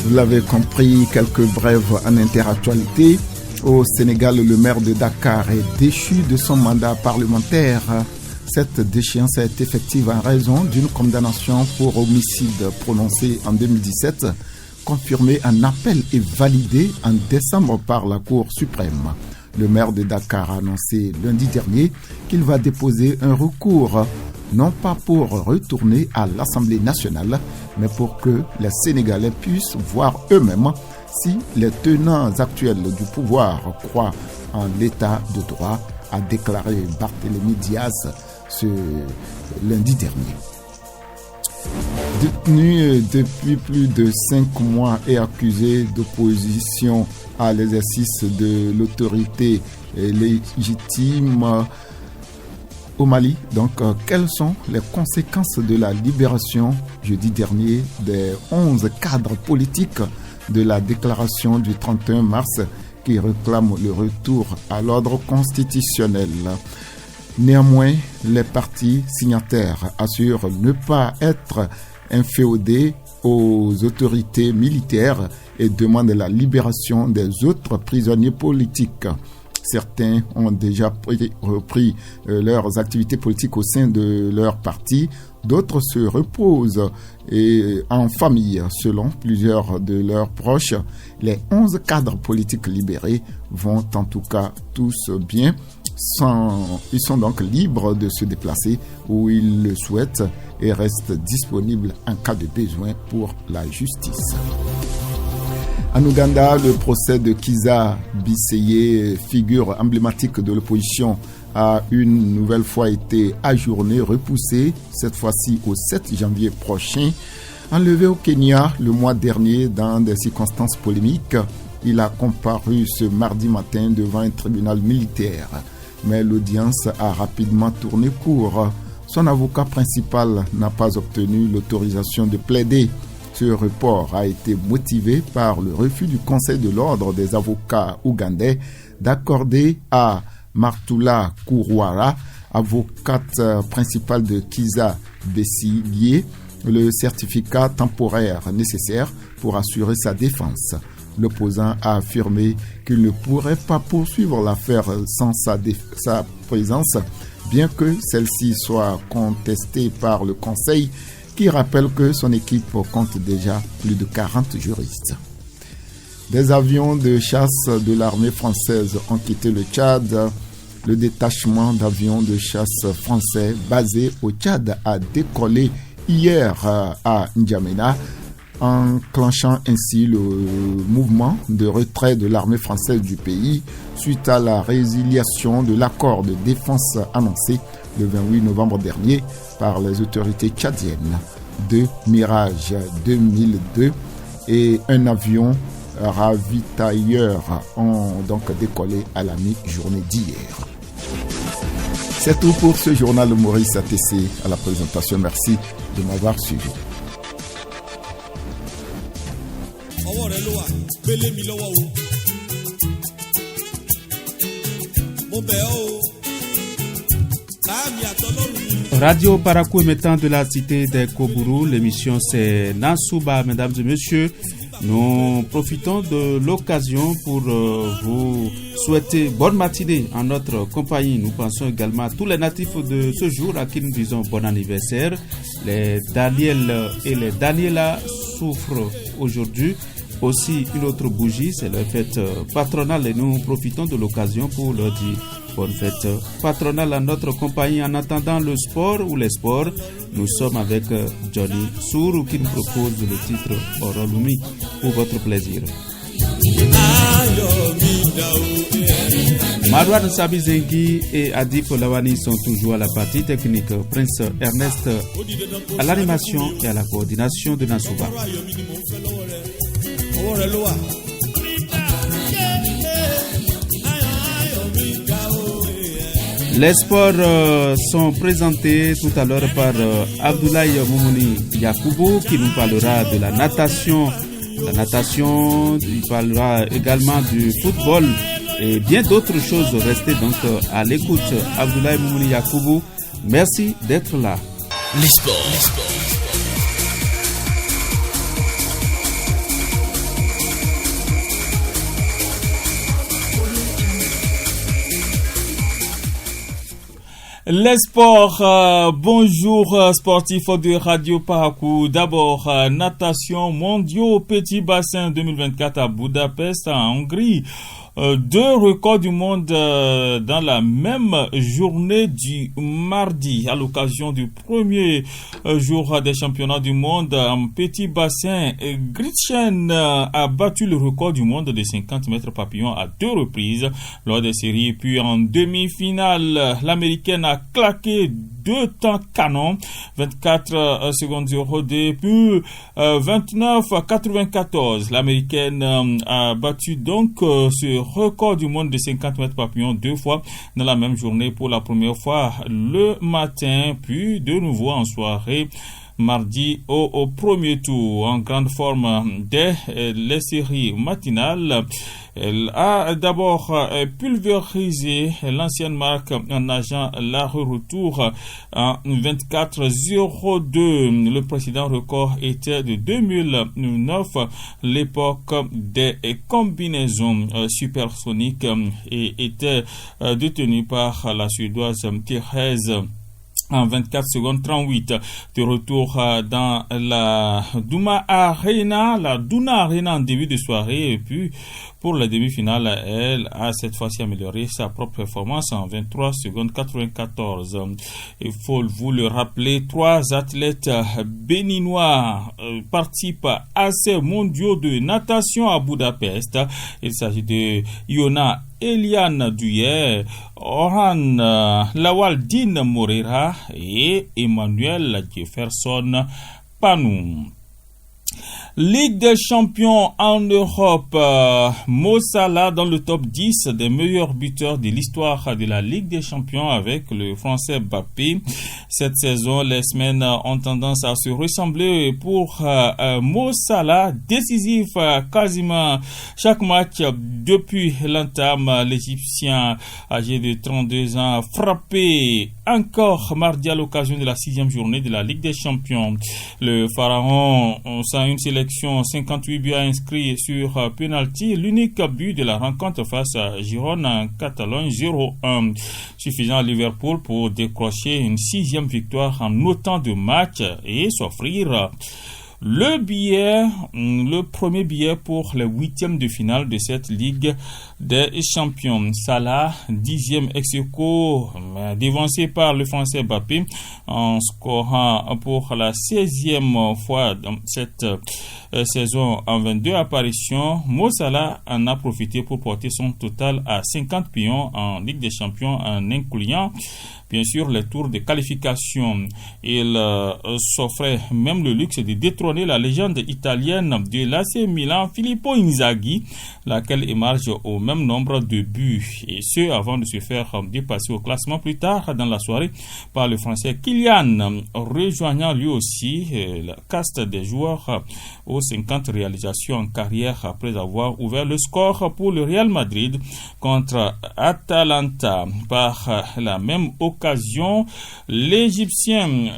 Vous l'avez compris, quelques brèves en interactualité. Au Sénégal, le maire de Dakar est déchu de son mandat parlementaire. Cette déchéance est effective en raison d'une condamnation pour homicide prononcée en 2017, confirmée en appel et validée en décembre par la Cour suprême. Le maire de Dakar a annoncé lundi dernier qu'il va déposer un recours, non pas pour retourner à l'Assemblée nationale, mais pour que les Sénégalais puissent voir eux-mêmes si les tenants actuels du pouvoir croient en l'état de droit, a déclaré Barthélémy Diaz ce lundi dernier. Détenu depuis plus de 5 mois et accusé d'opposition à l'exercice de l'autorité légitime au Mali. Donc, quelles sont les conséquences de la libération jeudi dernier des 11 cadres politiques de la déclaration du 31 mars qui réclament le retour à l'ordre constitutionnel? Néanmoins, les partis signataires assurent ne pas être inféodés aux autorités militaires et demandent la libération des autres prisonniers politiques. Certains ont déjà repris leurs activités politiques au sein de leur parti. D'autres se reposent en famille. Selon plusieurs de leurs proches, les 11 cadres politiques libérés vont en tout cas tous bien. Ils sont donc libres de se déplacer où ils le souhaitent et restent disponibles en cas de besoin pour la justice. En Ouganda, le procès de Kizza Besigye, figure emblématique de l'opposition, a une nouvelle fois été ajourné, repoussé, cette fois-ci au 7 janvier prochain. Enlevé au Kenya le mois dernier dans des circonstances polémiques, il a comparu ce mardi matin devant un tribunal militaire. Mais l'audience a rapidement tourné court. Son avocat principal n'a pas obtenu l'autorisation de plaider. Ce report a été motivé par le refus du Conseil de l'ordre des avocats ougandais d'accorder à Martula Kourouara, avocate principale de Kiza Bessigye, le certificat temporaire nécessaire pour assurer sa défense. L'opposant a affirmé qu'il ne pourrait pas poursuivre l'affaire sans sa présence, bien que celle-ci soit contestée par le Conseil, qui rappelle que son équipe compte déjà plus de 40 juristes. Des avions de chasse de l'armée française ont quitté le Tchad. Le détachement d'avions de chasse français basé au Tchad a décollé hier à N'Djamena, enclenchant ainsi le mouvement de retrait de l'armée française du pays suite à la résiliation de l'accord de défense annoncé le 28 novembre dernier par les autorités tchadiennes. 2 Mirage 2002 et un avion ravitailleur ont donc décollé à la mi-journée d'hier. C'est tout pour ce journal. Maurice ATC à la présentation. Merci de m'avoir suivi. Radio Parakou émettant de la cité des Kobourou, l'émission c'est Nansouba, mesdames et messieurs. Nous profitons de l'occasion pour vous souhaiter bonne matinée en notre compagnie. Nous pensons également à tous les natifs de ce jour à qui nous disons bon anniversaire. Les Daniel et les Daniela souffrent aujourd'hui. Aussi une autre bougie, c'est la fête patronale et nous profitons de l'occasion pour leur dire bonne fête patronale à notre compagnie. En attendant le sport ou les sports, nous sommes avec Johnny Sourou qui nous propose le titre Orolumi pour votre plaisir. Marouane Sabizengi et Adif Lawani sont toujours à la partie technique. Prince Ernest à l'animation et à la coordination de Nansouba. Les sports sont présentés tout à l'heure par Abdoulaye Moumouni Yakoubou qui nous parlera de la natation. La natation, il parlera également du football et bien d'autres choses. Restez donc à l'écoute. Abdoulaye Moumouni Yakoubou, merci d'être là. Les sports. Les sports, bonjour sportifs de Radio Parakou. D'abord, natation mondiaux petit bassin 2024 à Budapest, en Hongrie. 2 records du monde dans la même journée du mardi à l'occasion du premier jour des championnats du monde en petit bassin. Gritchen a battu le record du monde de 50 mètres papillon à 2 reprises lors des séries. Puis en demi-finale, l'américaine a claqué 2 temps canon, 24 secondes 02, puis 29-94. L'américaine a battu donc ce record du monde de 50 mètres papillon 2 fois dans la même journée pour la première fois le matin, puis de nouveau en soirée. Mardi au premier tour, en grande forme dès les séries matinales. Elle a d'abord pulvérisé l'ancienne marque en nageant l'arrêt-retour en 24-02. Le précédent record était de 2009, l'époque des combinaisons supersoniques, et était détenu par la Suédoise Thérèse en 24 secondes 38. De retour dans la Duna Arena en début de soirée, et puis pour la demi-finale, elle a cette fois-ci amélioré sa propre performance en 23 secondes 94. Il faut vous le rappeler, 3 athlètes béninois participent à ces mondiaux de natation à Budapest. Il s'agit de Yona Eliane Douillet, Oran Lawaldine Moreira et Emmanuel Jefferson Panou. Ligue des champions en Europe, Mo Salah dans le top 10 des meilleurs buteurs de l'histoire de la Ligue des champions avec le français Mbappé. Cette saison, les semaines ont tendance à se ressembler pour Mo Salah, décisif quasiment chaque match depuis l'entame. L'Égyptien âgé de 32 ans a frappé encore mardi à l'occasion de la 6e journée de la Ligue des champions. Le Pharaon, sans une sélection 58 buts inscrits sur penalty, l'unique but de la rencontre face à Girona en Catalogne 0-1, suffisant à Liverpool pour décrocher une 6e victoire en autant de matchs et s'offrir le premier billet pour les 8e de finale de cette Ligue des champions. Salah, 10e ex-aequo, dévancé par le français Mbappé en scorant pour la 16e fois dans cette saison en 22 apparitions. Mo Salah en a profité pour porter son total à 50 pions en Ligue des champions en incluant bien sûr les tours de qualification. Il s'offrait même le luxe de détrôner la légende italienne de l'AC Milan, Filippo Inzaghi, laquelle émarge au même nombre de buts, et ce avant de se faire dépasser au classement plus tard dans la soirée par le français Kylian, rejoignant lui aussi la caste des joueurs aux 50 réalisations en carrière après avoir ouvert le score pour le Real Madrid contre Atalanta. Par la même occasion, l'Égyptien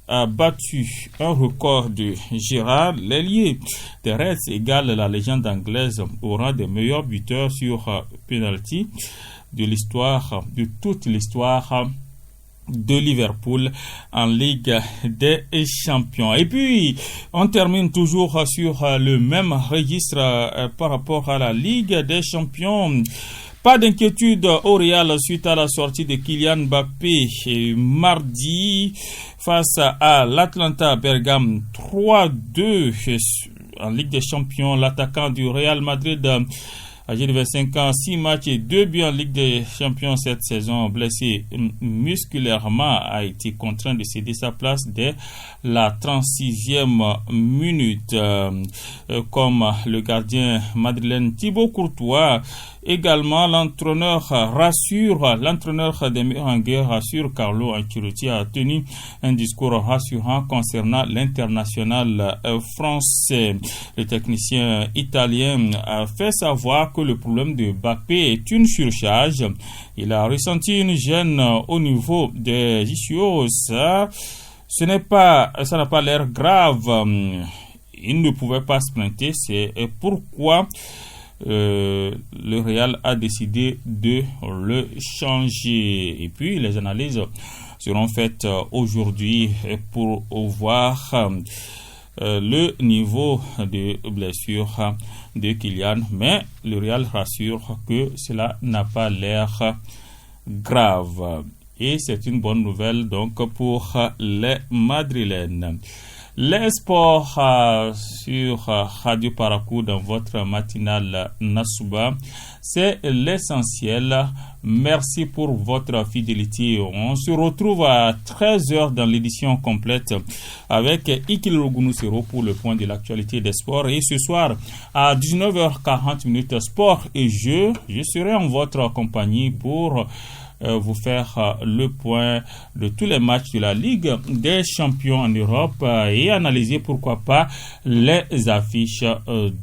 a battu un record de Gérard. L'ailier des Reds égale la légende anglaise au rang des meilleurs buteurs sur penalty de l'histoire, de toute l'histoire de Liverpool en Ligue des champions. Et puis, on termine toujours sur le même registre par rapport à la Ligue des champions. Pas d'inquiétude au Real suite à la sortie de Kylian Mbappé mardi face à l'Atlanta Bergame 3-2 en Ligue des champions. L'attaquant du Real Madrid, âgé de 25 ans, 6 matchs et 2 buts en Ligue des champions cette saison, blessé musculairement, a été contraint de céder sa place dès la 36e minute. Comme le gardien madrilène Thibaut Courtois, également l'entraîneur des Merengues rassure, Carlo Ancelotti a tenu un discours rassurant concernant l'international français. Le technicien italien a fait savoir que le problème de Mbappé est une surcharge. Il a ressenti une gêne au niveau des ischios. Ça n'a pas l'air grave. Il ne pouvait pas sprinter. C'est pourquoi le Real a décidé de le changer. Et puis les analyses seront faites aujourd'hui pour voir le niveau de blessure de Kylian, mais le Real rassure que cela n'a pas l'air grave. Et c'est une bonne nouvelle donc pour les Madrilènes. Les sports sur Radio Parakou dans votre matinale Nasouba, c'est l'essentiel. Merci pour votre fidélité. On se retrouve à 13h dans l'édition complète avec Ikil Rogunusero pour le point de l'actualité des sports. Et ce soir, à 19h40, sport et jeux, je serai en votre compagnie pour vous faire le point de tous les matchs de la Ligue des champions en Europe et analyser pourquoi pas les affiches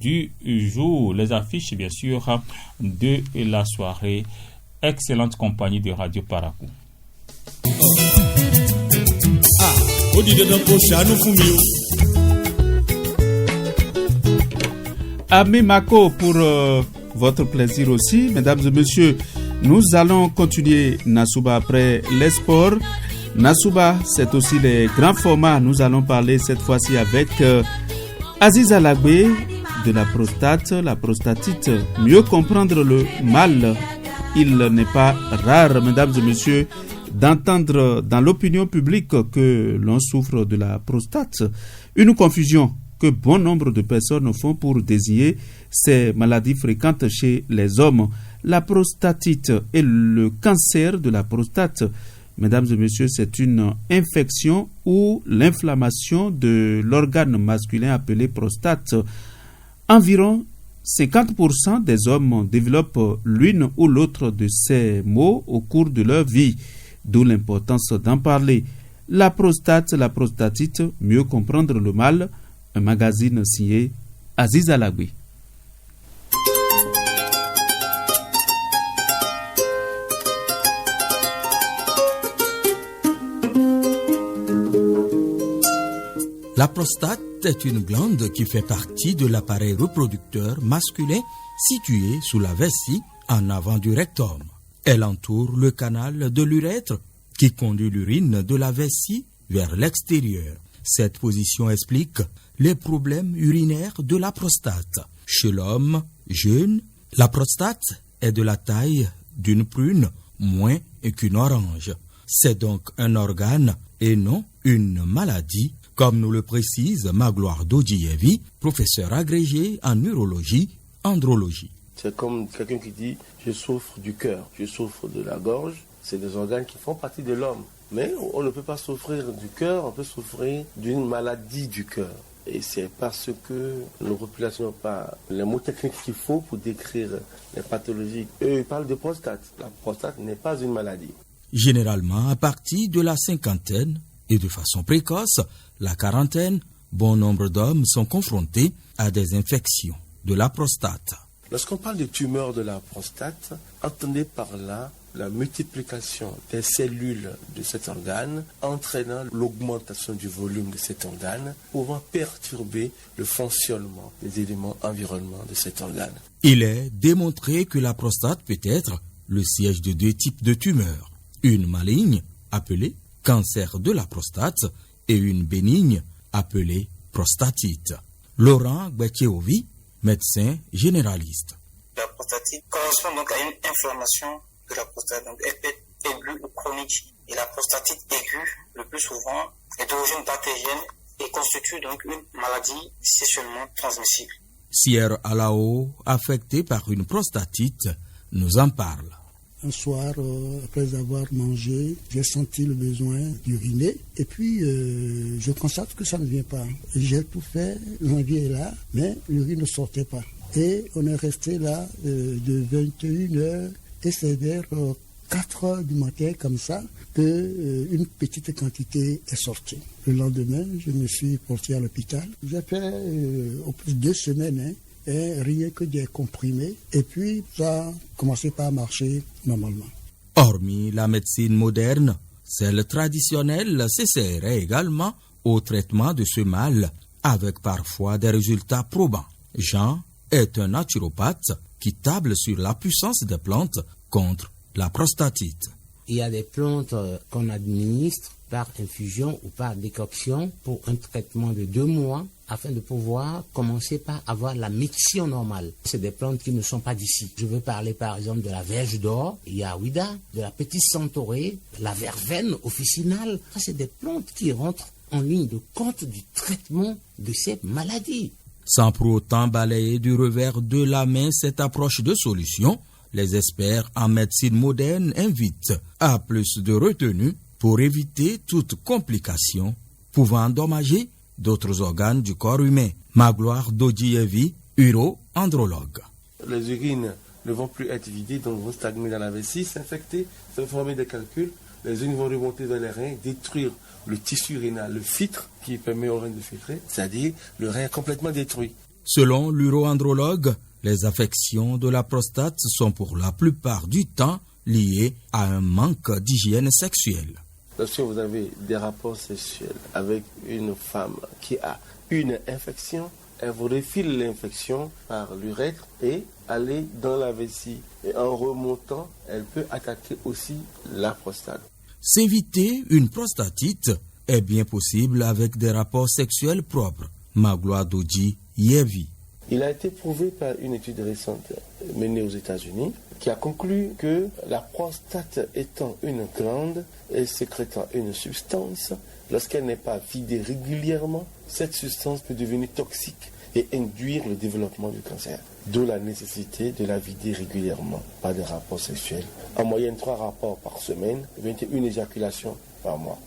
du jour, les affiches bien sûr de la soirée. Excellente compagnie de Radio Parakou. Ami Mako, pour votre plaisir aussi, mesdames et messieurs, nous allons continuer Nasouba après les sports. Nasouba, c'est aussi les grands formats. Nous allons parler cette fois-ci avec Aziz Alagbe de la prostatite. Mieux comprendre le mal. Il n'est pas rare, mesdames et messieurs, d'entendre dans l'opinion publique que l'on souffre de la prostate. Une confusion que bon nombre de personnes font pour désigner ces maladies fréquentes chez les hommes. La prostatite et le cancer de la prostate, Mesdames et messieurs, c'est une infection ou l'inflammation de l'organe masculin appelé prostate. Environ 50% des hommes développent l'une ou l'autre de ces maux au cours de leur vie, d'où l'importance d'en parler. La prostate, la prostatite, mieux comprendre le mal, un magazine signé Aziz Alagui. La prostate est une glande qui fait partie de l'appareil reproducteur masculin situé sous la vessie en avant du rectum. Elle entoure le canal de l'urètre qui conduit l'urine de la vessie vers l'extérieur. Cette position explique les problèmes urinaires de la prostate. Chez l'homme jeune, la prostate est de la taille d'une prune, moins qu'une orange. C'est donc un organe et non une maladie, comme nous le précise Magloire Dodievi, professeur agrégé en urologie, andrologie. C'est comme quelqu'un qui dit « je souffre du cœur, je souffre de la gorge ». C'est des organes qui font partie de l'homme. Mais on ne peut pas souffrir du cœur, on peut souffrir d'une maladie du cœur. Et c'est parce que nos populations n'ont pas les mots techniques qu'il faut pour décrire les pathologies. Eux, ils parlent de prostate. La prostate n'est pas une maladie. Généralement, à partir de la cinquantaine et de façon précoce, la quarantaine, bon nombre d'hommes sont confrontés à des infections de la prostate. Lorsqu'on parle de tumeurs de la prostate, entendez par là la multiplication des cellules de cet organe, entraînant l'augmentation du volume de cet organe, pouvant perturber le fonctionnement des éléments environnants de cet organe. Il est démontré que la prostate peut être le siège de deux types de tumeurs. Une maligne, appelée cancer de la prostate, et une bénigne, appelée prostatite. Laurent Gbekyeovi, médecin généraliste. La prostatite correspond donc à une inflammation de la prostate, donc elle peut être aiguë ou chronique. Et la prostatite aiguë, le plus souvent, est d'origine bactérienne et constitue donc une maladie sexuellement transmissible. Sierre Alao, affecté par une prostatite, nous en parle. Un soir, après avoir mangé, j'ai senti le besoin d'uriner. Et puis, je constate que ça ne vient pas. J'ai tout fait, l'envie est là, mais l'urine ne sortait pas. Et on est resté là de 21h et c'est vers 4h du matin, comme ça, qu'une petite quantité est sortie. Le lendemain, je me suis porté à l'hôpital. J'ai fait au plus 2 semaines, et rien que des comprimés. Et puis, ça a commencé par marcher normalement. Hormis la médecine moderne, celle traditionnelle s'essayerait également au traitement de ce mal, avec parfois des résultats probants. Jean est un naturopathe qui table sur la puissance des plantes contre la prostatite. Il y a des plantes qu'on administre par infusion ou par décoction pour un traitement de 2 mois afin de pouvoir commencer par avoir la miction normale. C'est des plantes qui ne sont pas d'ici. Je veux parler par exemple de la verge d'or, il y a Ouida, de la petite centaurée, la verveine officinale. Ça, c'est des plantes qui rentrent en ligne de compte du traitement de ces maladies. Sans pour autant balayer du revers de la main cette approche de solution, les experts en médecine moderne invitent à plus de retenue pour éviter toute complication pouvant endommager d'autres organes du corps humain. Magloire Dodievi, uro-andrologue. Les urines ne vont plus être vidées, donc vont stagner dans la vessie, s'infecter, se former des calculs. Les urines vont remonter dans les reins, détruire le tissu urinaire, le filtre qui permet aux reins de filtrer, c'est-à-dire le rein est complètement détruit. Selon l'uro-andrologue, les affections de la prostate sont pour la plupart du temps liées à un manque d'hygiène sexuelle. Lorsque vous avez des rapports sexuels avec une femme qui a une infection, elle vous refile l'infection par l'urètre et aller dans la vessie. Et en remontant, elle peut attaquer aussi la prostate. S'éviter une prostatite est bien possible avec des rapports sexuels propres. Magloire Dodievi. Il a été prouvé par une étude récente menée aux États-Unis qui a conclu que la prostate étant une glande et sécrétant une substance, lorsqu'elle n'est pas vidée régulièrement, cette substance peut devenir toxique et induire le développement du cancer. D'où la nécessité de la vider régulièrement, pas de rapports sexuels. En moyenne 3 rapports par semaine, 21 éjaculations par mois.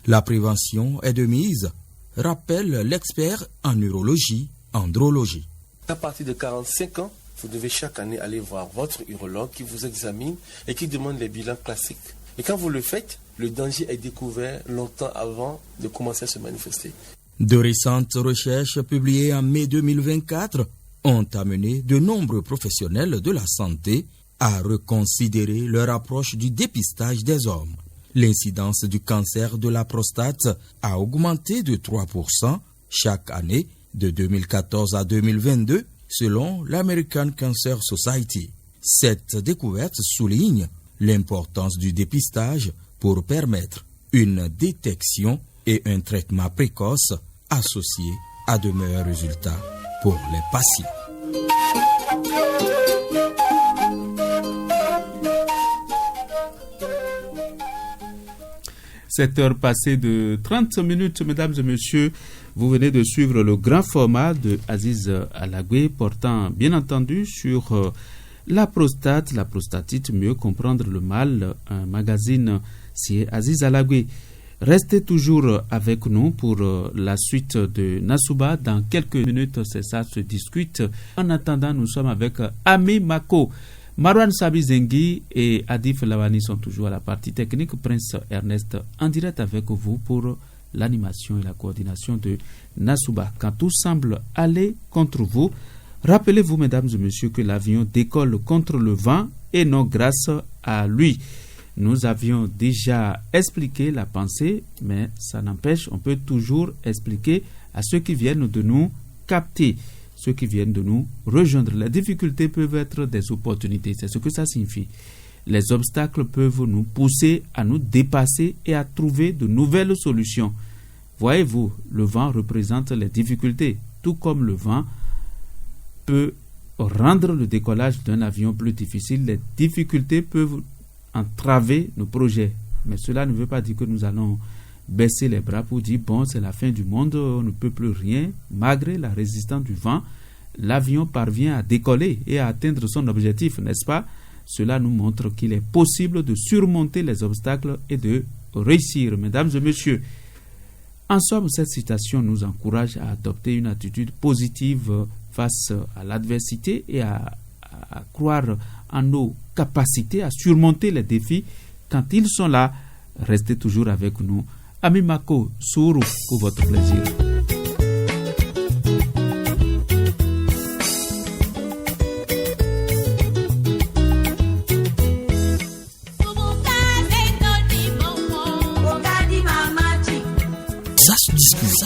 La prévention est de mise, rappelle l'expert en urologie, andrologie. À partir de 45 ans, vous devez chaque année aller voir votre urologue qui vous examine et qui demande les bilans classiques. Et quand vous le faites, le danger est découvert longtemps avant de commencer à se manifester. De récentes recherches publiées en mai 2024 ont amené de nombreux professionnels de la santé à reconsidérer leur approche du dépistage des hommes. L'incidence du cancer de la prostate a augmenté de 3% chaque année de 2014 à 2022 selon l'American Cancer Society. Cette découverte souligne l'importance du dépistage pour permettre une détection et un traitement précoce associé à de meilleurs résultats pour les patients. 7h passées de 30 minutes, mesdames et messieurs. Vous venez de suivre le grand format de Aziz Alagwe portant bien entendu sur la prostate, la prostatite, mieux comprendre le mal, un magazine signé Aziz Alagwe. Restez toujours avec nous pour la suite de Nasouba. Dans quelques minutes, c'est ça, se discute. En attendant, nous sommes avec Ami Mako. Marwan Sabi-Zengi et Adif Lawani sont toujours à la partie technique. Prince Ernest en direct avec vous pour l'animation et la coordination de Nasouba. Quand tout semble aller contre vous, rappelez-vous, mesdames et messieurs, que l'avion décolle contre le vent et non grâce à lui. Nous avions déjà expliqué la pensée, mais ça n'empêche, on peut toujours expliquer à ceux qui viennent de nous capter, ceux qui viennent de nous rejoindre. Les difficultés peuvent être des opportunités, c'est ce que ça signifie. Les obstacles peuvent nous pousser à nous dépasser et à trouver de nouvelles solutions. Voyez-vous, le vent représente les difficultés, tout comme le vent peut rendre le décollage d'un avion plus difficile. Les difficultés peuvent entraver nos projets. Mais cela ne veut pas dire que nous allons baisser les bras pour dire bon, c'est la fin du monde, on ne peut plus rien. Malgré la résistance du vent, l'avion parvient à décoller et à atteindre son objectif, n'est-ce pas? Cela nous montre qu'il est possible de surmonter les obstacles et de réussir. Mesdames et messieurs, en somme, cette citation nous encourage à adopter une attitude positive face à l'adversité et à croire en nos capacités à surmonter les défis quand ils sont là. Restez toujours avec nous. Ami Mako, Sourou, pour votre plaisir. Ça se discute.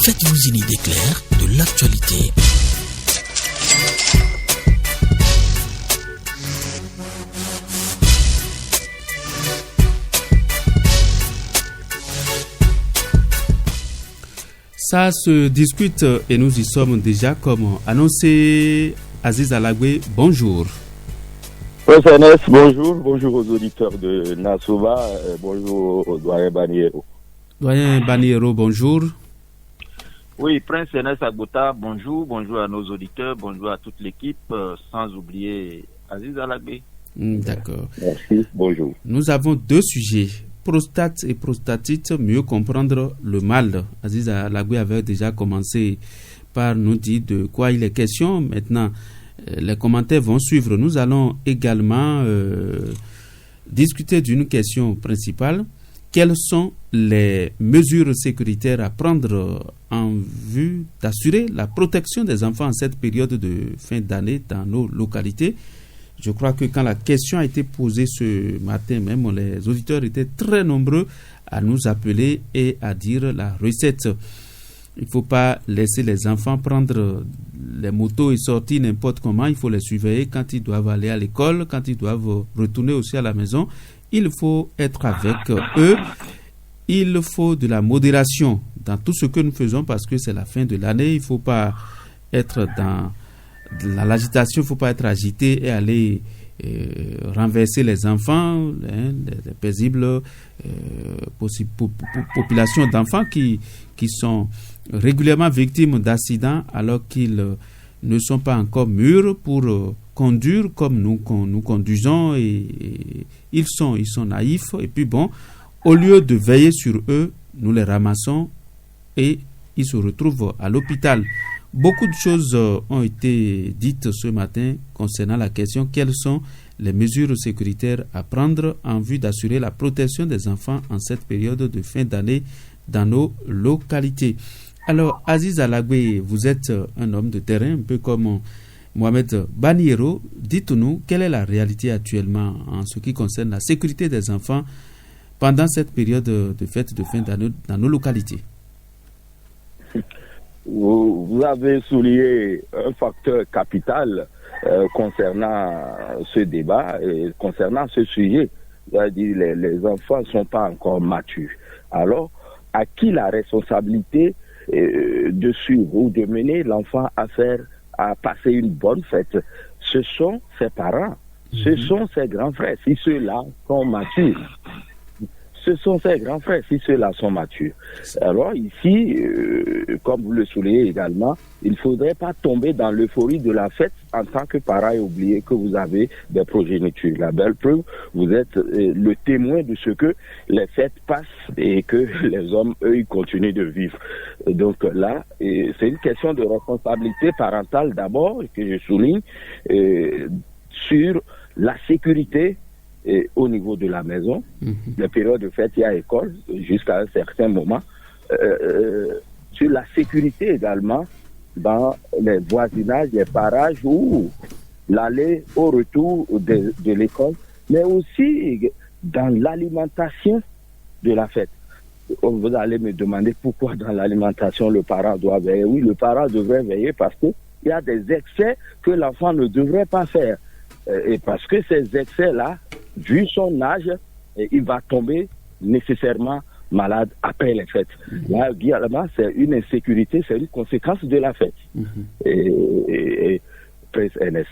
Faites-vous une idée claire de l'actualité. Ça se discute et nous y sommes déjà comme annoncé. Aziz Alagwe, bonjour. Professeur Ernest, bonjour. Bonjour aux auditeurs de Nasouba. Bonjour au doyen Baniero. Doyen Baniero, bonjour. Oui, Prince Ernest Agbota, bonjour. Bonjour à nos auditeurs, bonjour à toute l'équipe, sans oublier Aziz Alagwe. D'accord. Merci, bonjour. Nous avons deux sujets. Prostate et prostatite, mieux comprendre le mal. Aziz Alagwe avait déjà commencé par nous dire de quoi il est question. Maintenant, les commentaires vont suivre. Nous allons également discuter d'une question principale. Quelles sont les mesures sécuritaires à prendre en vue d'assurer la protection des enfants en cette période de fin d'année dans nos localités? Je crois que quand la question a été posée ce matin même, les auditeurs étaient très nombreux à nous appeler et à dire la recette. Il ne faut pas laisser les enfants prendre les motos et sortir n'importe comment. Il faut les surveiller quand ils doivent aller à l'école, quand ils doivent retourner aussi à la maison. Il faut être avec eux. Il faut de la modération dans tout ce que nous faisons parce que c'est la fin de l'année. Il ne faut pas être dans l'agitation, il ne faut pas être agité et aller renverser les enfants, des paisibles populations d'enfants qui sont régulièrement victimes d'accidents alors qu'ils ne sont pas encore mûrs pour conduire comme nous conduisons et ils sont naïfs et puis bon, au lieu de veiller sur eux, nous les ramassons et ils se retrouvent à l'hôpital. Beaucoup de choses ont été dites ce matin concernant la question quelles sont les mesures sécuritaires à prendre en vue d'assurer la protection des enfants en cette période de fin d'année dans nos localités. Alors, Aziz Alagwe, vous êtes un homme de terrain, un peu comme Mohamed Baniero. Dites-nous, quelle est la réalité actuellement en ce qui concerne la sécurité des enfants pendant cette période de fête de fin d'année dans nos localités? Vous avez souligné un facteur capital concernant ce débat et concernant ce sujet. C'est-à-dire les enfants ne sont pas encore matures. Alors, à qui la responsabilité de suivre ou de mener l'enfant à passer une bonne fête? Ce sont ses parents, ce sont ses grands frères, si ceux-là sont matures. Ce sont ses grands frères, si ceux-là sont matures. Alors ici, comme vous le soulignez également, il ne faudrait pas tomber dans l'euphorie de la fête en tant que parent et oublier que vous avez des progénitures. La belle preuve, vous êtes le témoin de ce que les fêtes passent et que les hommes, eux, ils continuent de vivre. Donc là, c'est une question de responsabilité parentale d'abord, que je souligne, sur la sécurité au niveau de la maison. Les périodes de fête, il y a école jusqu'à un certain moment. Sur la sécurité également dans les voisinages, les parages ou l'aller au retour de l'école, mais aussi dans l'alimentation de la fête. Vous allez me demander pourquoi dans l'alimentation le parent doit veiller. Oui, le parent devrait veiller parce qu'il y a des excès que l'enfant ne devrait pas faire. Et parce que ces excès-là, vu son âge, il va tomber nécessairement malade après les fêtes. Là, également, c'est une insécurité, c'est une conséquence de la fête. Et Prince NS.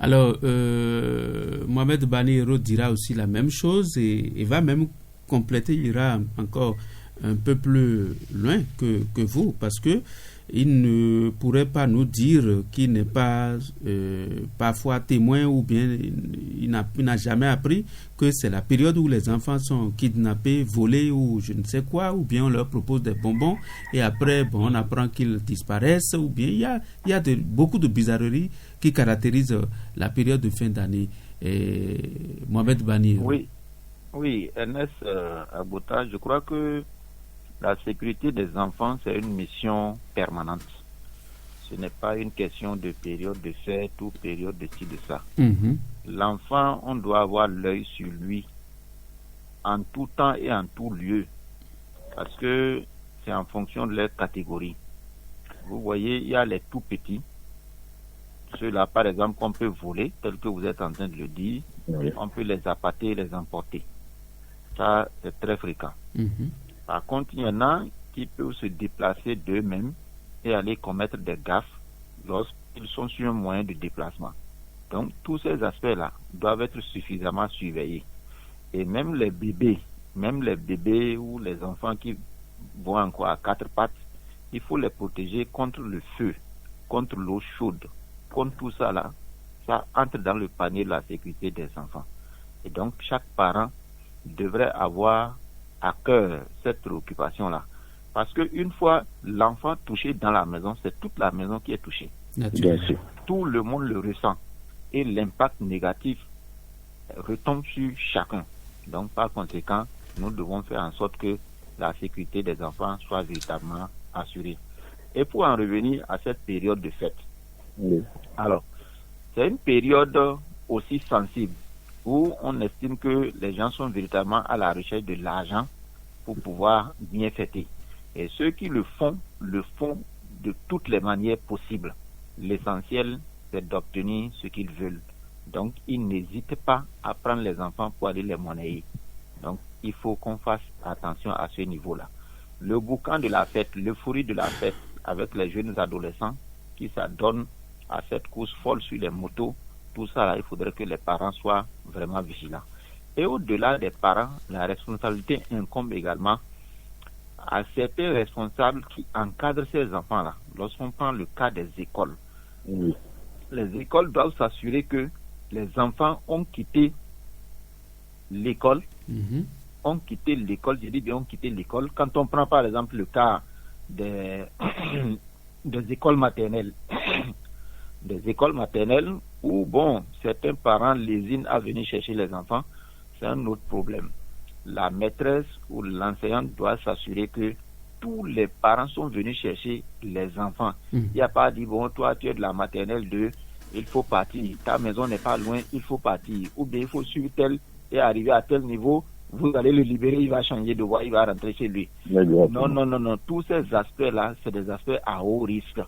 Alors, Mohamed Baniero dira aussi la même chose et va même compléter, il ira encore un peu plus loin que vous, parce que il ne pourrait pas nous dire qu'il n'est pas parfois témoin ou bien il n'a jamais appris que c'est la période où les enfants sont kidnappés, volés ou je ne sais quoi, ou bien on leur propose des bonbons et après on apprend qu'ils disparaissent, ou bien il y a beaucoup de bizarreries qui caractérisent la période de fin d'année. Mohamed Bani. Oui, Ernest Agbota, je crois que la sécurité des enfants, c'est une mission permanente. Ce n'est pas une question de période de fête ou période de ci, de ça. L'enfant, on doit avoir l'œil sur lui en tout temps et en tout lieu, parce que c'est en fonction de leur catégorie. Vous voyez, il y a les tout petits, ceux-là, par exemple, qu'on peut voler, tel que vous êtes en train de le dire. On peut les appâter et les emporter. Ça, c'est très fréquent. Par contre, il y en a qui peuvent se déplacer d'eux-mêmes et aller commettre des gaffes lorsqu'ils sont sur un moyen de déplacement. Donc, tous ces aspects-là doivent être suffisamment surveillés. Et même les bébés ou les enfants qui vont encore à quatre pattes, il faut les protéger contre le feu, contre l'eau chaude, contre tout ça là. Ça entre dans le panier de la sécurité des enfants. Et donc, chaque parent devrait avoir à cœur cette préoccupation-là. Parce qu'une fois l'enfant touché dans la maison, c'est toute la maison qui est touchée. Bien sûr. Tout le monde le ressent. Et l'impact négatif retombe sur chacun. Donc, par conséquent, nous devons faire en sorte que la sécurité des enfants soit véritablement assurée. Et pour en revenir à cette période de fête. Alors, c'est une période aussi sensible où on estime que les gens sont véritablement à la recherche de l'argent pour pouvoir bien fêter. Et ceux qui le font de toutes les manières possibles. L'essentiel, c'est d'obtenir ce qu'ils veulent. Donc, ils n'hésitent pas à prendre les enfants pour aller les monnayer. Donc, il faut qu'on fasse attention à ce niveau-là. Le boucan de la fête, l'euphorie de la fête avec les jeunes adolescents qui s'adonnent à cette course folle sur les motos tout ça, là, il faudrait que les parents soient vraiment vigilants. Et au-delà des parents, la responsabilité incombe également à certains responsables qui encadrent ces enfants-là. Lorsqu'on prend le cas des écoles, les écoles doivent s'assurer que les enfants ont quitté l'école, je dis bien ont quitté l'école. Quand on prend par exemple le cas des écoles maternelles, où, bon, certains parents lésinent à venir chercher les enfants, c'est un autre problème. La maîtresse ou l'enseignante doit s'assurer que tous les parents sont venus chercher les enfants. Il n'y a pas à dire, bon, toi, tu es de la maternelle 2, il faut partir, ta maison n'est pas loin, il faut partir. Ou bien il faut suivre tel et arriver à tel niveau, vous allez le libérer, il va changer de voie, il va rentrer chez lui. Non. Tous ces aspects-là, c'est des aspects à haut risque.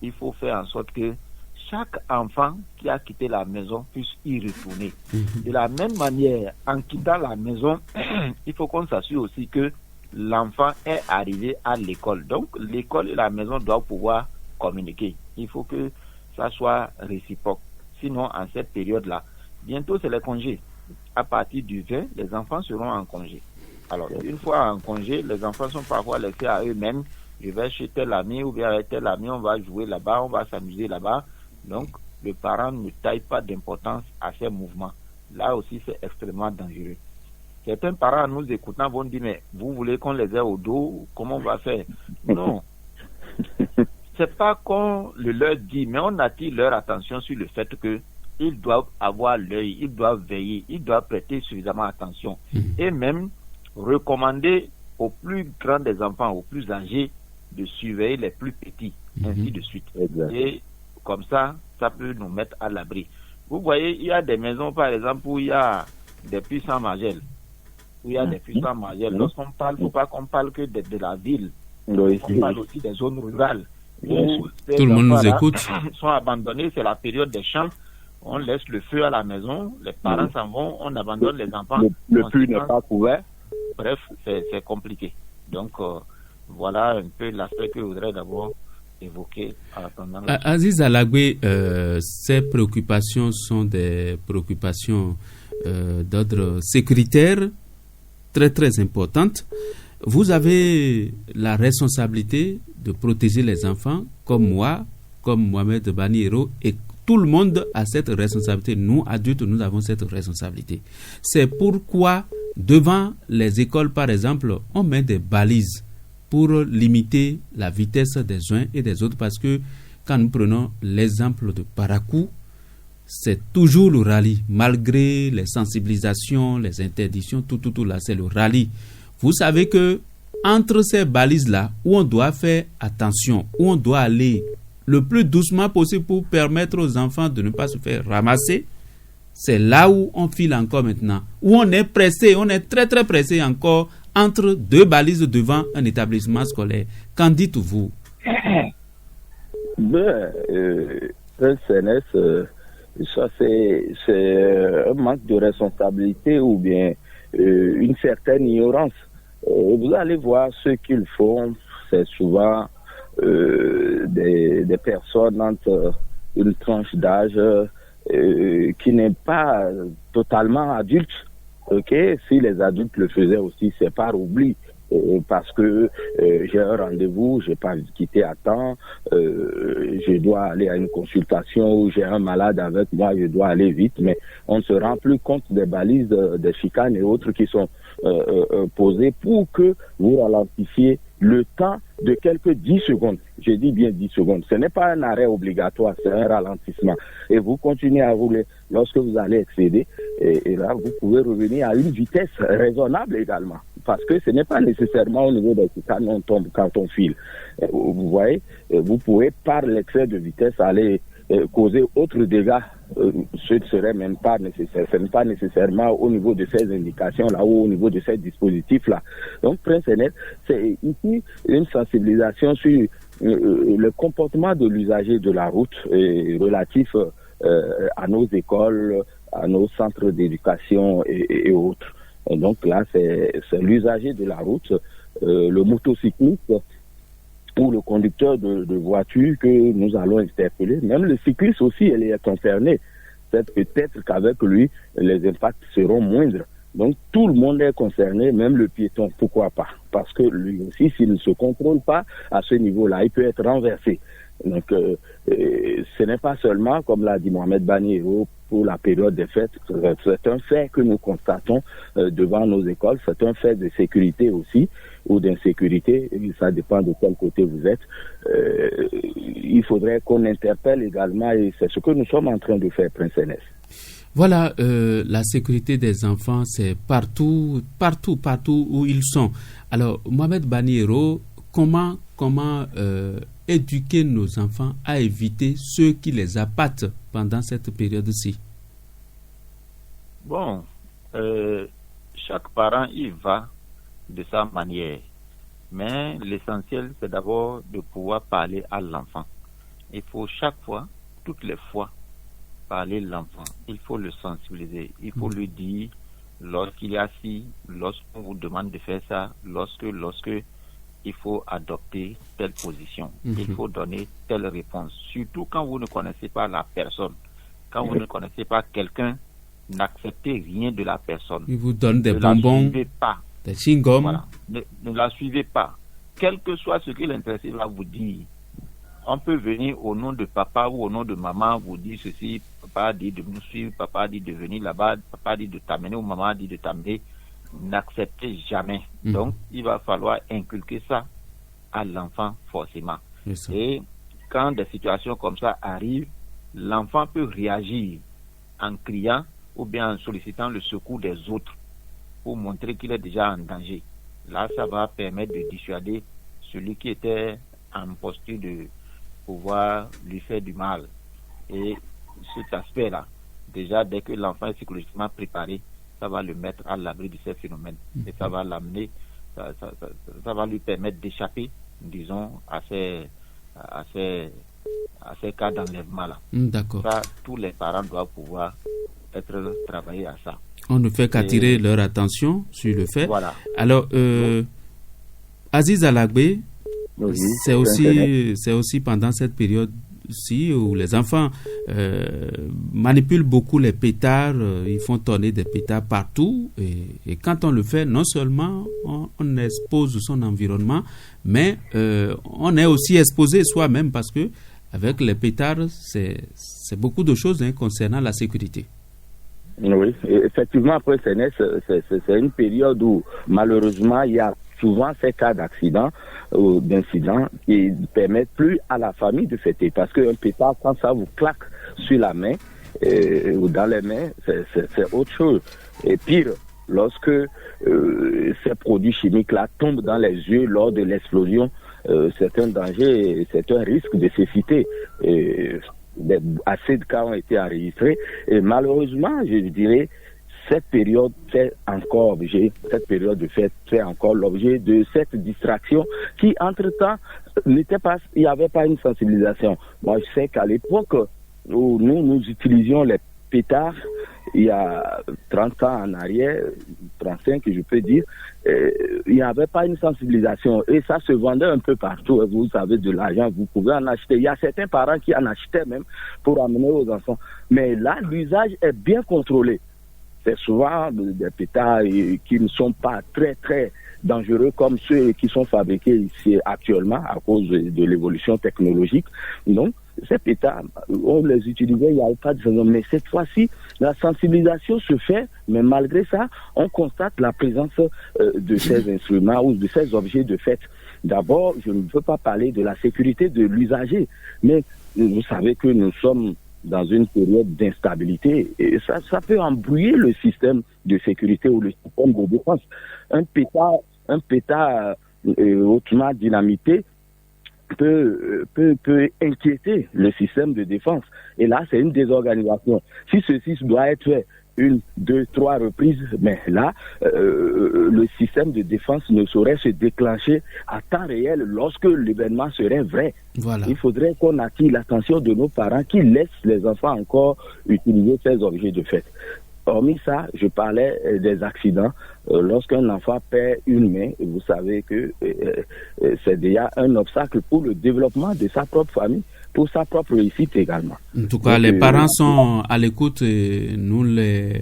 Il faut faire en sorte que chaque enfant qui a quitté la maison puisse y retourner. De la même manière, en quittant la maison, il faut qu'on s'assure aussi que l'enfant est arrivé à l'école. Donc, l'école et la maison doivent pouvoir communiquer. Il faut que ça soit réciproque. Sinon, en cette période-là, bientôt c'est les congés. À partir du 20, les enfants seront en congé. Alors, une fois en congé, les enfants sont parfois laissés à eux-mêmes. Je vais chez tel ami ou bien avec tel ami, on va jouer là-bas, on va s'amuser là-bas. Donc, le parent ne taille pas d'importance à ces mouvements. Là aussi, c'est extrêmement dangereux. Certains parents, en nous écoutant, vont dire, mais vous voulez qu'on les ait au dos? Comment on va faire? Non. C'est pas qu'on le leur dit, mais on attire leur attention sur le fait que ils doivent avoir l'œil, ils doivent veiller, ils doivent prêter suffisamment attention. Et même recommander aux plus grands des enfants, aux plus âgés, de surveiller les plus petits, ainsi de suite. Et comme ça, ça peut nous mettre à l'abri. Vous voyez, il y a des maisons, par exemple, où il y a des puissants majels. Lorsqu'on parle, il ne faut pas qu'on parle que de la ville. On parle aussi des zones rurales. Où tout le monde nous écoute. Sont abandonnés, c'est la période des champs. On laisse le feu à la maison, les parents s'en vont, on abandonne les enfants. Le puits n'est pas couvert. Bref, c'est compliqué. Donc, voilà un peu l'aspect que je voudrais d'abord évoquer. Aziz Alagbe, ces préoccupations sont des préoccupations d'ordre sécuritaire très très importantes. Vous avez la responsabilité de protéger les enfants, comme moi, comme Mohamed Baniero, et tout le monde a cette responsabilité. Nous, adultes, nous avons cette responsabilité. C'est pourquoi, devant les écoles, par exemple, on met des balises pour limiter la vitesse des uns et des autres, parce que quand nous prenons l'exemple de Parakou, c'est toujours le rallye, malgré les sensibilisations, les interdictions, tout là, c'est le rallye. Vous savez que entre ces balises-là, où on doit faire attention, où on doit aller le plus doucement possible pour permettre aux enfants de ne pas se faire ramasser, c'est là où on file encore maintenant, où on est pressé, on est très très pressé encore entre deux balises devant un établissement scolaire. Qu'en dites-vous? Ça c'est un manque de responsabilité ou bien une certaine ignorance. Vous allez voir ce qu'ils font, c'est souvent des personnes entre une tranche d'âge qui n'est pas totalement adulte. Ok, si les adultes le faisaient aussi, c'est par oubli. Parce que j'ai un rendez-vous, j'ai pas quitté à temps, je dois aller à une consultation ou j'ai un malade avec moi, je dois aller vite, mais on ne se rend plus compte des balises, des chicanes et autres qui sont posées pour que vous ralentissiez le temps de quelques 10 secondes. Je dis bien 10 secondes. Ce n'est pas un arrêt obligatoire, c'est un ralentissement. Et vous continuez à rouler lorsque vous allez excéder. Et là, vous pouvez revenir à une vitesse raisonnable également. Parce que ce n'est pas nécessairement au niveau des chicanes on tombe quand on file. Vous voyez, vous pouvez par l'excès de vitesse aller causer autres dégâts. Ce ne serait même pas nécessaire. Ce n'est pas nécessairement au niveau de ces indications-là ou au niveau de ces dispositifs-là. Donc, Prince Enes, c'est ici une sensibilisation sur le comportement de l'usager de la route relatif à nos écoles, à nos centres d'éducation et autres. Et donc là, c'est l'usager de la route, le motocycliste ou le conducteur de voiture que nous allons interpeller. Même le cycliste aussi, il est concerné. peut-être qu'avec lui, les impacts seront moindres. Donc tout le monde est concerné, même le piéton. Pourquoi pas? Parce que lui aussi, s'il ne se contrôle pas à ce niveau-là, il peut être renversé. Donc ce n'est pas seulement, comme l'a dit Mohamed Bani-Hero, pour la période des fêtes. C'est un fait que nous constatons devant nos écoles. C'est un fait de sécurité aussi, ou d'insécurité. Ça dépend de quel côté vous êtes. Il faudrait qu'on interpelle également, et c'est ce que nous sommes en train de faire, Prince Enes. Voilà, la sécurité des enfants, c'est partout où ils sont. Alors, Mohamed Bani-Hero, comment éduquer nos enfants à éviter ceux qui les appâtent pendant cette période-ci? Bon, chaque parent y va de sa manière. Mais l'essentiel, c'est d'abord de pouvoir parler à l'enfant. Il faut chaque fois, toutes les fois, parler l'enfant. Il faut le sensibiliser. Il faut lui dire, lorsqu'il est assis, lorsqu'on vous demande de faire ça, lorsque il faut adopter telle position. Il faut donner telle réponse. Surtout quand vous ne connaissez pas la personne. Quand vous ne connaissez pas quelqu'un, n'acceptez rien de la personne. Il vous donne des bonbons, ne la suivez pas. Des chewing-gums. Voilà. Ne la suivez pas. Quel que soit ce que l'intéressé va vous dire, on peut venir au nom de papa ou au nom de maman vous dire ceci. Papa dit de nous suivre, papa dit de venir là-bas, papa dit de t'amener ou maman dit de t'amener. N'acceptez jamais. Donc, il va falloir inculquer ça à l'enfant forcément. Et quand des situations comme ça arrivent, l'enfant peut réagir en criant ou bien en sollicitant le secours des autres pour montrer qu'il est déjà en danger. Là, ça va permettre de dissuader celui qui était en posture de pouvoir lui faire du mal. Et cet aspect-là, déjà, dès que l'enfant est psychologiquement préparé, ça va le mettre à l'abri de ces phénomènes. Et ça va l'amener, ça va lui permettre d'échapper, disons, à ces cas d'enlèvement-là. D'accord. Ça, tous les parents doivent pouvoir travailler à ça. On ne fait qu'attirer leur attention sur le fait. Voilà. Alors, Aziz Alagbe, c'est aussi pendant cette période-ci où les enfants manipulent beaucoup les pétards, ils font tonner des pétards partout. Et quand on le fait, non seulement on expose son environnement, mais on est aussi exposé soi-même parce que avec les pétards, c'est beaucoup de choses concernant la sécurité. Oui, effectivement, après CNS, c'est une période où malheureusement il y a souvent ces cas d'accidents ou d'incidents qui permettent plus à la famille de fêter, parce qu'un pétard, quand ça vous claque sur la main ou dans les mains, c'est autre chose. Et pire, lorsque ces produits chimiques-là tombent dans les yeux lors de l'explosion, c'est un danger, c'est un risque de cécité. Assez de cas ont été enregistrés et malheureusement, je dirais, cette période de fête fait encore l'objet de cette distraction qui, entre-temps, il n'y avait pas une sensibilisation. Moi, je sais qu'à l'époque où nous utilisions les pétards, il y a 30 ans en arrière, 35 je peux dire, il n'y avait pas une sensibilisation et ça se vendait un peu partout. Vous avez de l'argent, vous pouvez en acheter. Il y a certains parents qui en achetaient même pour amener aux enfants. Mais là, l'usage est bien contrôlé. C'est souvent des pétards qui ne sont pas très très dangereux comme ceux qui sont fabriqués ici actuellement à cause de l'évolution technologique. Donc, ces pétards, on les utilisait, il n'y avait pas de raison. Mais cette fois-ci, la sensibilisation se fait, mais malgré ça, on constate la présence de ces instruments ou de ces objets de fête. D'abord, je ne veux pas parler de la sécurité de l'usager, mais vous savez que nous sommes dans une période d'instabilité et ça peut embrouiller le système de sécurité ou le système de défense. Un pétard hautement dynamité peut inquiéter le système de défense. Et là, c'est une désorganisation. Si ceci doit être fait 1, 2, 3 reprises, mais là, le système de défense ne saurait se déclencher à temps réel lorsque l'événement serait vrai. Voilà. Il faudrait qu'on attire l'attention de nos parents qui laissent les enfants encore utiliser ces objets de fête. Hormis ça, je parlais des accidents. Lorsqu'un enfant perd une main, vous savez que c'est déjà un obstacle pour le développement de sa propre famille. pour sa propre réussite également. En tout cas, les parents sont à l'écoute et nous les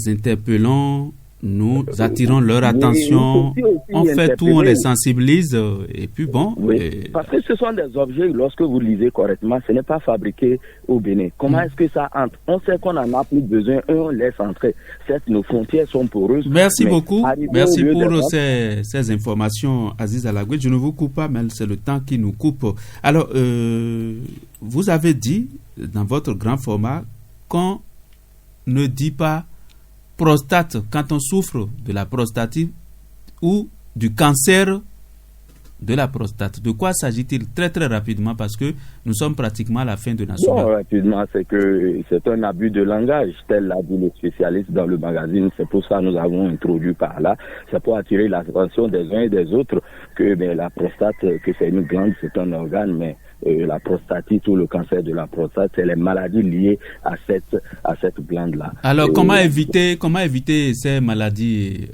interpellons, nous attirons leur attention, on fait tout, on les sensibilise et puis bon. Oui, parce que ce sont des objets, lorsque vous lisez correctement, ce n'est pas fabriqué au Bénin. Comment est-ce que ça entre? On sait qu'on en a plus besoin et on laisse entrer. Certes, nos frontières sont poreuses. Merci beaucoup. Merci pour ces informations, Aziz Alagwe. Je ne vous coupe pas, mais c'est le temps qui nous coupe. Alors, vous avez dit dans votre grand format qu'on ne dit pas prostate quand on souffre de la prostatite ou du cancer de la prostate. De quoi s'agit-il très très rapidement parce que nous sommes pratiquement à la fin de la soirée. Bon, rapidement, c'est que c'est un abus de langage, tel l'a dit le spécialiste dans le magazine. C'est pour ça que nous avons introduit par là. C'est pour attirer l'attention des uns et des autres que la prostate, que c'est une glande, c'est un organe, mais la prostatite ou le cancer de la prostate, c'est les maladies liées à cette glande-là. Alors, comment éviter ces maladies,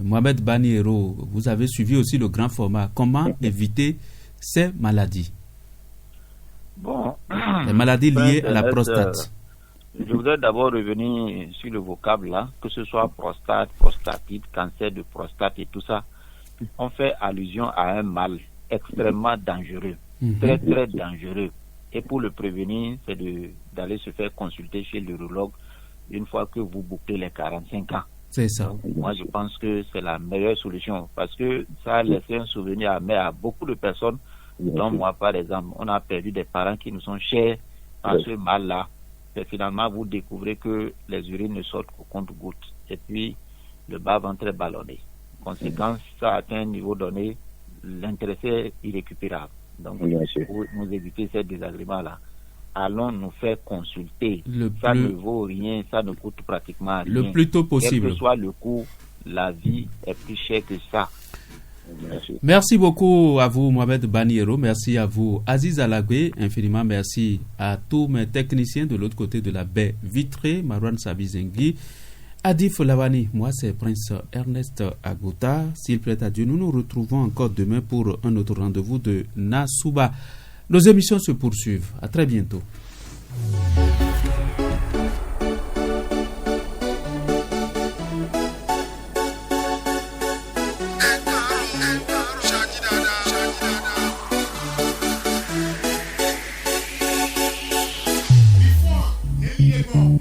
Mohamed Baniero? Vous avez suivi aussi le grand format. Comment éviter ces maladies? Bon, les maladies liées à la prostate. Je voudrais d'abord revenir sur le vocable là, que ce soit prostate, prostatite, cancer de prostate et tout ça. On fait allusion à un mal extrêmement dangereux. Très très dangereux, et pour le prévenir c'est d'aller se faire consulter chez l'urologue une fois que vous bouclez les 45 ans. C'est ça. Donc, moi je pense que c'est la meilleure solution parce que ça a laissé un souvenir amer à beaucoup de personnes, dont moi par exemple. On a perdu des parents qui nous sont chers par ce mal là, et finalement vous découvrez que les urines ne sortent qu'au compte-gouttes et puis le bas-ventre est ballonné. Conséquence, ça atteint un niveau donné, l'intéressé est irrécupérable. Donc, pour nous éviter ces désagréments-là, allons nous faire consulter. Ça ne vaut rien, ça ne coûte pratiquement rien. Le plus tôt possible. Quel que soit le coût, la vie est plus chère que ça. Merci beaucoup à vous, Mohamed Baniero. Merci à vous, Aziz Alagwe. Infiniment merci à tous mes techniciens de l'autre côté de la baie vitrée, Marwan Sabizengui, Adif Lawani. Moi, c'est Prince Ernest Agouta. S'il plaît à Dieu, nous nous retrouvons encore demain pour un autre rendez-vous de Nasouba. Nos émissions se poursuivent. À très bientôt. Bon.